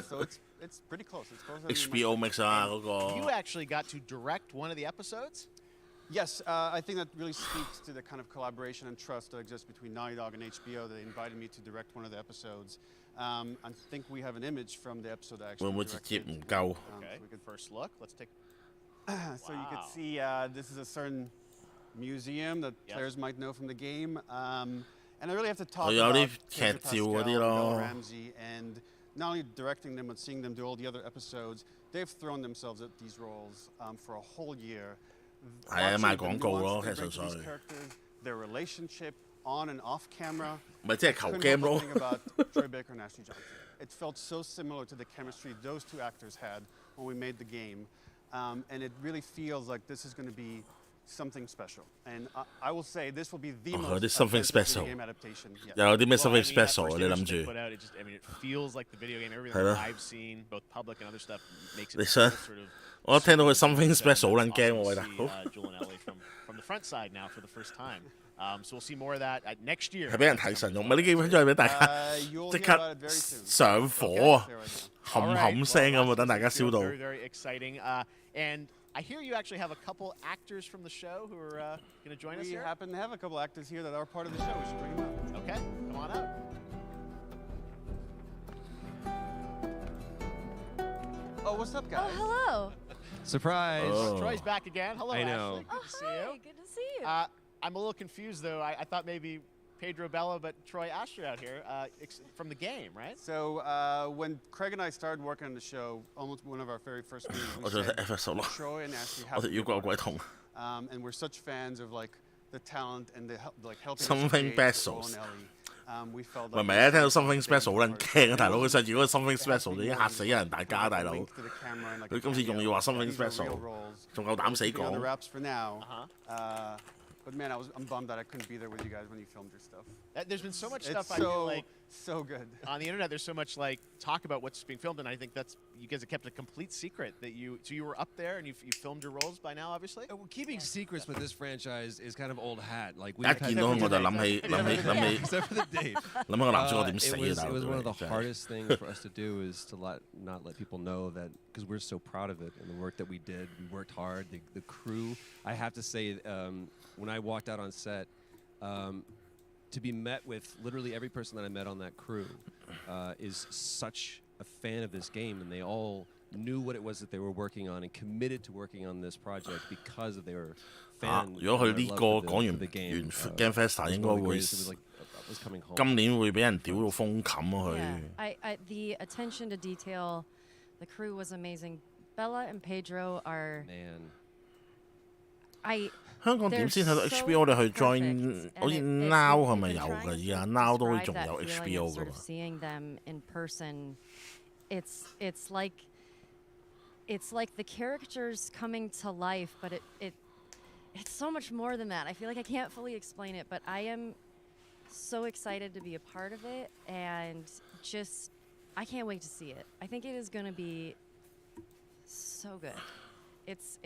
So it's pretty close. It's closer than you might HBO Max 啊嗰 You 個。 actually got to direct one of the episodes? Yes, I think that really speaks to the kind of collaboration and trust that exists between Naughty Dog and HBO. They invited me to direct one of the episodes. I think we have an image from the episode that 會 actually 唔會直接唔夠？ Okay, we could first look. Let's take. So you could see this is a certain museum that players might know from the game. And I really have to talk 佢有 about 啲 Pedro 劇照 Pascal 嗰 and 啲 Bella 咯。 Ramsey, and not only directing them but seeing them do all the other episodes, they've thrown themselves at these roles for a whole year. 係啊，賣 Watching 廣 the 告 nuance 咯， they 其實 bring to 純 these 粹。 characters, their relationship on and off camera. 咪即係求 Couldn't game help 咯 but think about Troy Baker and Ashley Johnson. It felt so similar to the chemistry those two actors had when we made the game, and it really feels like this is going to be something special. And I will say this will be the 佢 most 啲 something authentic special video game adaptation yet. 又有啲咩 Well, I something mean, that special 啊？ first 你 image 諗 they 住 put out, it feels like the video game. Everything 係咯 I've seen, both public and other stuff, makes it 你 feel 想 sort of. 我一聽到佢 something special 好撚驚 Awesome 喎， to 喂大 see, 佬。 Joel and Ellie from the front side now for the first time. So we'll see more of that next year. 係俾人睇神用，咪呢幾分鐘係俾大家即刻上火啊，冚冚聲咁啊，等大家燒到。 Very, very exciting. And I hear you actually have a couple actors from the show who are going to join us We here. happen to have a couple actors here that are part of the show. We should bring them out. Okay, come on out. Oh, what's up, guys? hello. Surprise! Oh. Troy's back again. Hello, I know. Ashley. Good to see you. Good to see you. I'm a little confused though. I thought maybe Pedro Bella, but Troy Asher out here from the game, right? So when Craig and I started working on the show, almost one of our very first meetings, we 我仲睇 said FS 咯， Troy and Ashley 我 have 條 to 腰 be 骨 part 鬼 of it. 痛。 And we're such fans of like the talent and the like helping us Something create special. Joel and Ellie. We felt 咪 like 咪一聽到 something special 好撚驚啊，大佬！佢上次嗰個 something special 就已經嚇死人大家，大佬！佢今次仲要話 something special，仲夠膽死 Keeping on the 講。 wraps for now. But man, I'm bummed that I couldn't be there with you guys when you filmed your stuff. There's been so much It's stuff I feel like so good. on the internet. There's so much like talk about what's being filmed, and I think that's you guys have kept a complete secret that you. So you were up there and you filmed your roles by now, obviously. Well, keeping secrets with this franchise is kind of old hat. Like 一見到我就諗起 except for the date. 諗起個男主角點死 It 啊！ was one of the 真係 hardest things for us to do is to not let people know that because we're so proud of it and the work that we did. We worked hard. The crew. I have to say, when I walked out on set, to be met with literally every person that I met on that crew is such a fan of this game, and they all knew what it was that they were working on and committed to working on this project because of their 啊！ fan. 如果佢呢個講完 the game, Game Festa 應該會 was coming home. 今年會俾人屌到風冚啊佢。 The attention to detail, the crew was amazing. Bella and Pedro are. Man. 香港點先睇到 HBO？ 我哋去 join 好似 Now 係咪有㗎？依家 Now 都仲有 HBO 㗎嘛。 Seeing them in person, it's like the characters coming to life, but it's so much more than that. I feel like I can't fully explain it, but I am so excited to be a part of it, and just I can't wait to see it. I think it is going to be so good. It's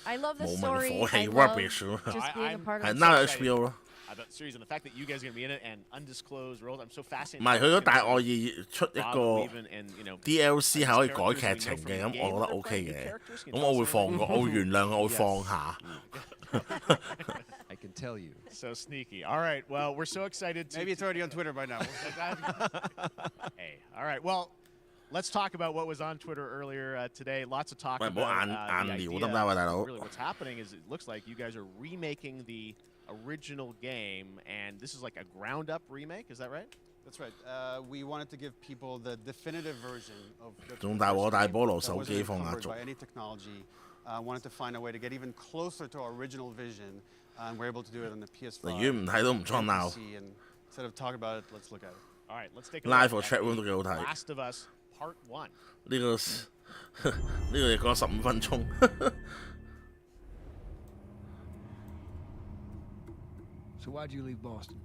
I love the story. I love just being a part of it. Now HBO 咯。 About the series and the fact that you guys are going to be in it and undisclosed roles. I'm so 唔 fascinated. 係佢都大愛意出一個 DLC 係可以改劇情嘅，咁我覺得 OK 嘅。咁我會放過，我會原諒，我會放下。I can can tell you. So sneaky. All right. Well, we're so excited. Maybe it's already on Twitter by now. Hey. All right. Well, let's talk about what was on Twitter earlier today. Lots of talk喂，唔好about眼 the 聊 idea. 得唔得啊，大佬？ Really, what's happening is it looks like you guys are remaking the original game, and this is like a ground-up remake. Is that right? That's right. We wanted to give people the definitive version of the 仲大鑊大菠蘿 that 手 wasn't 機放壓 encumbered 軸 by。any technology. Wanted to find a way to get even closer to our original vision, and we're able to do it on the PS5. 寧願唔睇都唔裝鬧。 And instead of talking about it, let's look at it. All right, let's take a Live or look at chat room 都幾好睇。 Last of Us Part 1. 呢個呢個嘢講15分鐘。So why'd you leave Boston?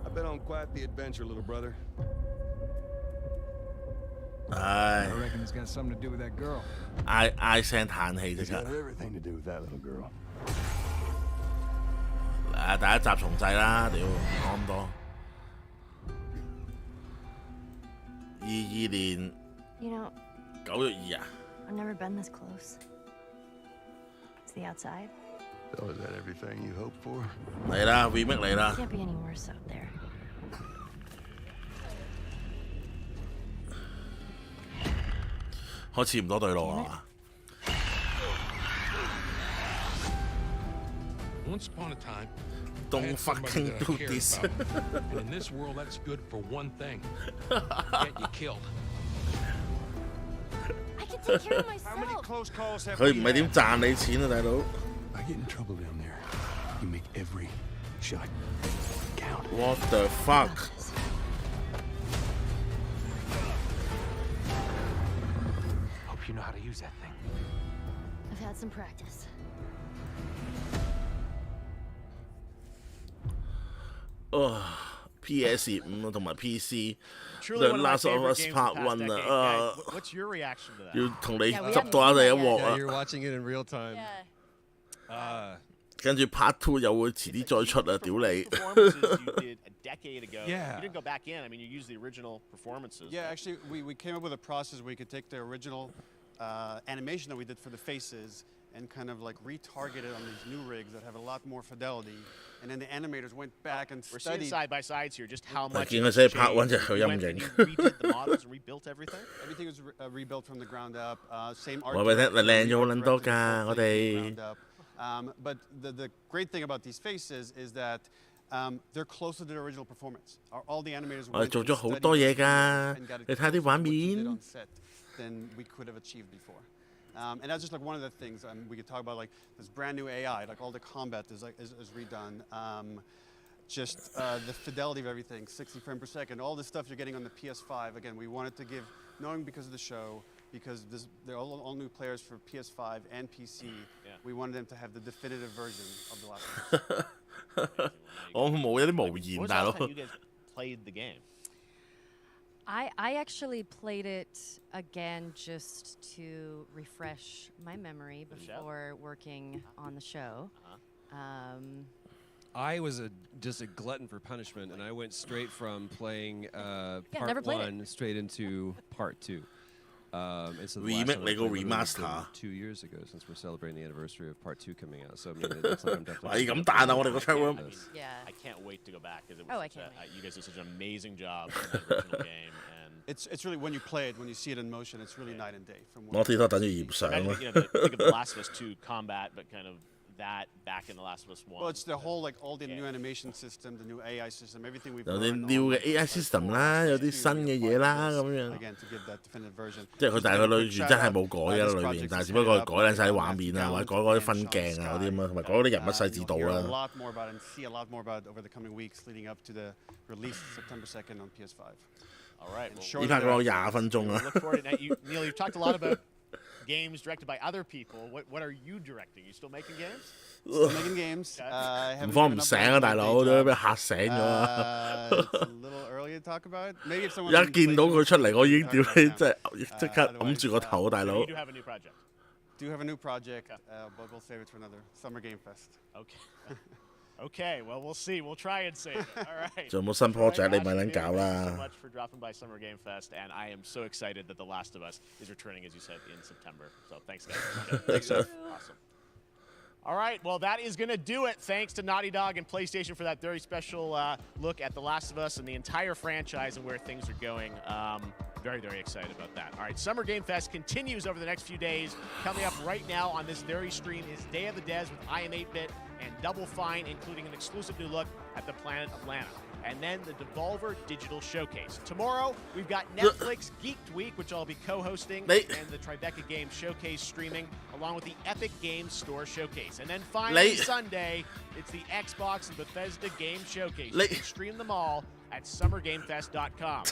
I've been on quite the adventure, little brother. I reckon it's got something to do with that girl. 嗌聲嘆氣啫 It's got 㗎。 everything to do with that little girl. 第一集重製啦，屌講咁多。22年 You know, 9月2啊。 I've never been this close. It's the outside. So is that everything you hoped for? 嚟啦 ，remake 嚟啦。 Can't be any worse out there. 開始唔多對路啊嘛。 Once upon a time, Don't I had somebody fucking that I do cared this. about. And in this world, that's good for one thing: get you killed. I can take care of myself. How many close calls have 佢 we 唔係點 had? 賺你錢啊，大佬 I get in trouble down there. You make every shot count.？What the fuck？ Hope you know how to use that thing. I've had some practice. PS5同埋 PC Truly one of my Last of favorite Us games Part of the past 1 decade. 啊 Guys, what's your reaction to that? 要同你 Yeah, we 執 haven't 到一 seen 第一 that 鑊 yet. 啊 You're watching it in real time. Yeah. 跟住 Part 2又會遲啲再出啊！屌你 Performances you did a decade ago. Yeah. You didn't go back in. I mean, you used the original performances. Yeah, actually, we came up with a process where you could take the original animation that we did for the faces and kind of like retarget it on these new rigs that have a lot more fidelity. And then the animators went back and We're seeing studied. side by sides here just how much. 見 it's 佢 say Part 1 changed. 就係 You 有 went 陰 and 影 you。redid the models and rebuilt everything. Everything was rebuilt from the ground up. Same art. 話俾你聽，你靚咗好撚多 directors, 㗎， whole 我 thing from the 哋 ground up. But the great thing about these faces is that they're closer to the original performance. All the animators 我哋 went 做 and 咗好 studied 多嘢 the 㗎 and got it， 你睇下啲 closer 畫 to what you did 面 on。set than we could have achieved before. And that's just like one of the things we could talk about, like this brand new AI, like all the combat is redone. Just the fidelity of everything, 60 frames per second, all the stuff you're getting on the PS5. Again, we wanted to give, knowing because of the show, because they're all new players for PS5 and PC, we wanted them to have the definitive version of The Last of Us. 我冇一啲無 When 言， was the 大 last 佬 time。you guys played the game? I actually played it again just to refresh my memory The show? before working on the show. I was just a glutton for punishment, and I went straight from playing never part played 1 straight into part 2. And so the Remake last time I Lego played it was remaster. 2 years ago, since we're celebrating the anniversary of part 2 coming out. So I mean, it looks like I'm definitely. 喂，咁彈啊！我哋個 chat room。 Yeah. I can't wait to go back because Oh, I can't you guys did such an amazing job in the original game. And It's really, when you play it, when you see it in motion, it's really night and day. From what 我啲都等於驗相 imagine, 啊 you know, think of The Last of Us 2 combat, but kind of that back in The Last of Us 1. Well, it's the whole, like, all the new animation system, the new AI system, everything we've 有啲 learned new on 嘅 AI system 啦，有啲新嘅嘢啦，咁樣。 again to give that definitive version. 即係佢大概裏面真係冇改嘅裏面，但係只不過改撚晒啲畫面啊，或者改嗰啲分鏡啊嗰啲咁啊，同埋改嗰啲人物細緻度 Hear a 啦。 lot more about it and see a lot more about it over the coming weeks leading up to the release September 2nd on PS5. All right. Well, 呢 part 講20分鐘 We'll 啊。 look forward to that. Neil, you've talked a lot about games directed by other people. What are you directing? You still making games? Still making games. 唔慌唔醒啊，大佬都俾嚇醒咗啊！ It's a little early to talk about. Maybe if someone 一見到佢出嚟，我已經屌你，即係即刻揞住個頭，大佬 You。do have a new project. Do have a new project, but we'll save it for another Summer Game Fest. Okay. Okay, well, we'll see. We'll try and save it. All right. 仲有冇新 project 你咪撚搞 Thank you so 啦？ much for dropping by Summer Game Fest, and I am so excited that The Last of Us is returning, as you said, in September. So thanks, guys. Okay, Thanks, sir. Awesome. All right, well, that is going to do it. Thanks to Naughty Dog and PlayStation for that very special look at The Last of Us and the entire franchise and where things are going. Very, very excited about that. All right, Summer Game Fest continues over the next few days. Coming up right now on this very stream is Day of the Devs with I Am 8-Bit and Double Fine, including an exclusive new look at the Planet Atlanta. And then the Devolver Digital Showcase. Tomorrow, we've got Netflix Geeked Week, which I'll be co-hosting, and the Tribeca Games Showcase streaming, along with the Epic Games Store Showcase. And then finally, Sunday, it's the Xbox and Bethesda Game Showcase. You can stream them all at summergamefest.com.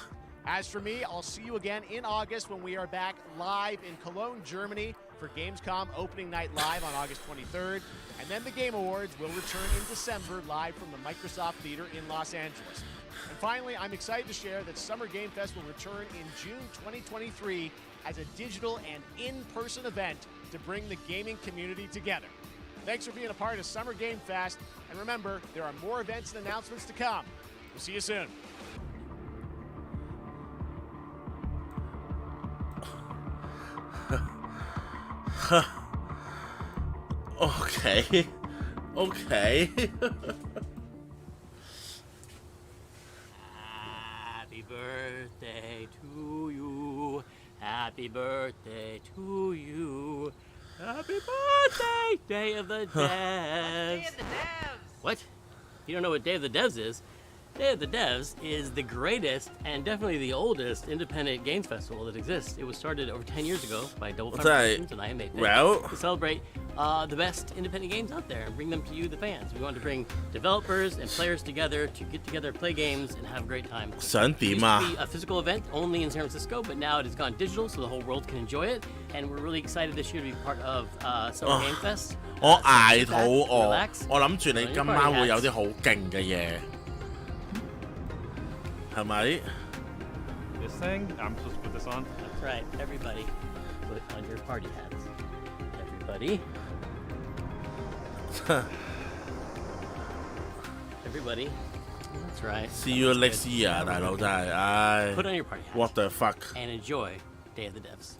As for me, I'll see you again in August when we are back live in Cologne, Germany for Gamescom Opening Night Live on August 23rd. And then the Game Awards will return in December live from the Microsoft Theater in Los Angeles. And finally, I'm excited to share that Summer Game Fest will return in June 2023 as a digital and in-person event to bring the gaming community together. Thanks for being a part of Summer Game Fest. And remember, there are more events and announcements to come. We'll see you soon. Okay. Happy birthday to you. Happy birthday to you. Happy birthday, Day of the Devs. Day of the Devs. What? You don't know what Day of the Devs is? Day of the Devs is the greatest and definitely the oldest independent games festival that exists. It was started over 10 years ago by Double Fine Productions and I Am 8-Bit to celebrate the best independent games out there and bring them to you, the fans. We want to bring developers and players together to get together, play games, and have a great time. It used to be a physical event only in San Francisco, but now it has gone digital, so the whole world can enjoy it. And we're really excited this year to be part of Summer Game Fest. 我捱肚餓，我諗住你今晚會有啲好勁嘅嘢。係咪 This thing? I'm supposed to put this on? That's right. Everybody, put on your party hats. Everybody. Everybody. That's right. See you next year，大佬真係，唉。Put on your party hats. What the fuck? And enjoy Day of the Devs.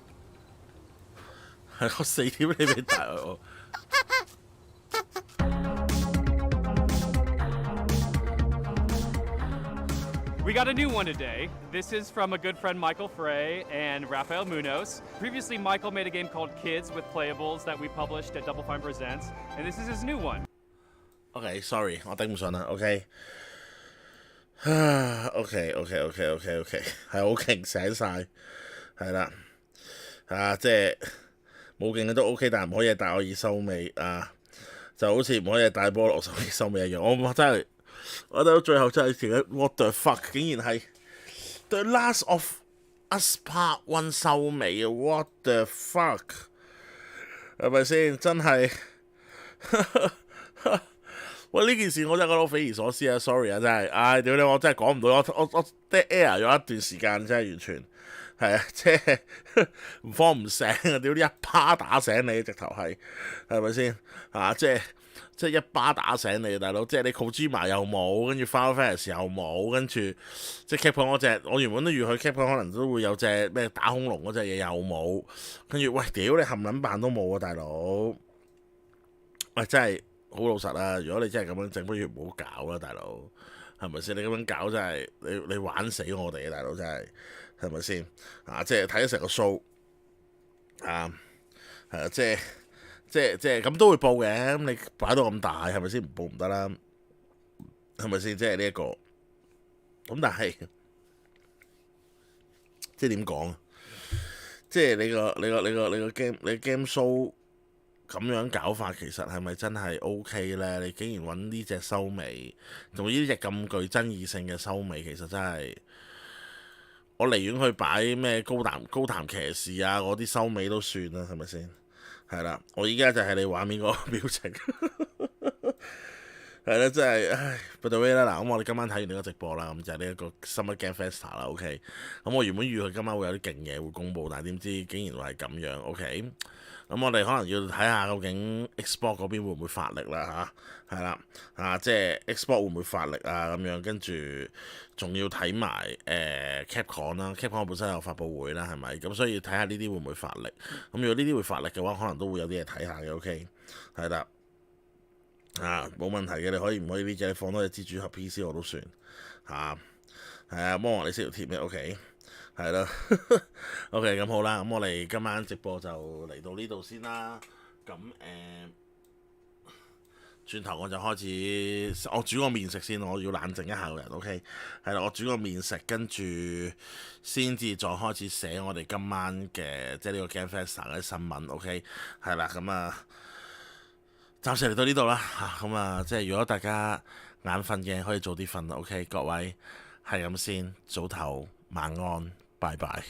係我4點你俾大我。We got a new one today. This is from a good friend Michael Frey and Rafael Munoz. Previously, Michael made a game called Kids with Playables that we published at Double Fine Presents, and this is his new one. Okay, sorry， 我頂唔順啦。OK， OK， 係好勁醒晒，係啦，即係冇勁嘅都 OK， 但係唔可以帶我以收尾啊，就好似唔可以帶菠蘿手以收尾一樣。我真係。我到最後真係覺得 what the fuck， 竟然係 The Last of Us Part One 收尾啊 ！What the fuck， 係咪先？真係喂呢件事我真係覺得好匪夷所思啊 ！sorry 啊，真係，唉屌你，我真係講唔到，我 dead air 咗一段時間，真係完全係啊，即係唔慌唔醒啊！屌你一巴打醒你，直頭係咪先啊？即係一巴打醒你，大佬！即係你 Kojima 又冇，跟住 Final Fantasy 又冇，跟住即係 Capcom 嗰隻，我原本都預佢 Capcom 可能都會有隻咩打恐龍嗰隻嘢又冇，跟住喂屌你冚撚扮都冇啊，大佬！喂真係好老實啊！如果你真係咁樣整，不如唔好搞啦，大佬，係咪先？你咁樣搞真係你玩死我哋啊，大佬真係係咪先？啊，即係睇咗成個 show 啊，係啊，即係咁都會報嘅，咁你擺到咁大係咪先？唔報唔得啦，係咪先？即係呢一個咁，但係即係點講啊？即係你個 game show 咁樣搞法，其實係咪真係 OK 咧？你竟然揾呢隻收尾，仲要呢隻咁具爭議性嘅收尾，其實真係我寧願去擺咩高談騎士啊嗰啲收尾都算啦，係咪先？係啦，我依家就係你畫面嗰個表情，係啦，真係唉 ，by the way 啦，嗱，咁我哋今晚睇完呢個直播啦，咁就係呢一個 Summer Game Fest 啦 ，OK， 咁我原本預佢今晚會有啲勁嘢會公佈，但係點知竟然係咁樣 ，OK， 咁我哋可能要睇下究竟 Xbox 嗰邊會唔會發力啦嚇，係啦，即係 Xbox 會唔會發力啊咁樣，跟住仲要睇埋Capcom 啦 ，Capcom 本身有發佈會啦，係咪？咁所以睇下呢啲會唔會發力。咁如果呢啲會發力嘅話，可能都會有啲嘢睇下嘅 ，OK， 係啦。冇問題嘅，你可以唔可以呢隻？你放多隻蜘蛛俠 PC 我都算嚇。係啊，魔王你識條貼咩 ？OK， 係咯。OK， 咁好啦，咁我哋今晚直播就嚟到呢度先啦。咁轉頭我就開始，我煮個麵食先，我要冷靜一下個人。OK， 係啦，我煮個麵食，跟住先至再開始寫我哋今晚嘅即係呢個 Game Festa 嘅新聞。OK， 係啦，咁啊，暫時嚟到呢度啦嚇。咁啊，即係如果大家眼瞓嘅可以早啲瞓啦。OK， 各位係咁先，早唞晚安，拜拜。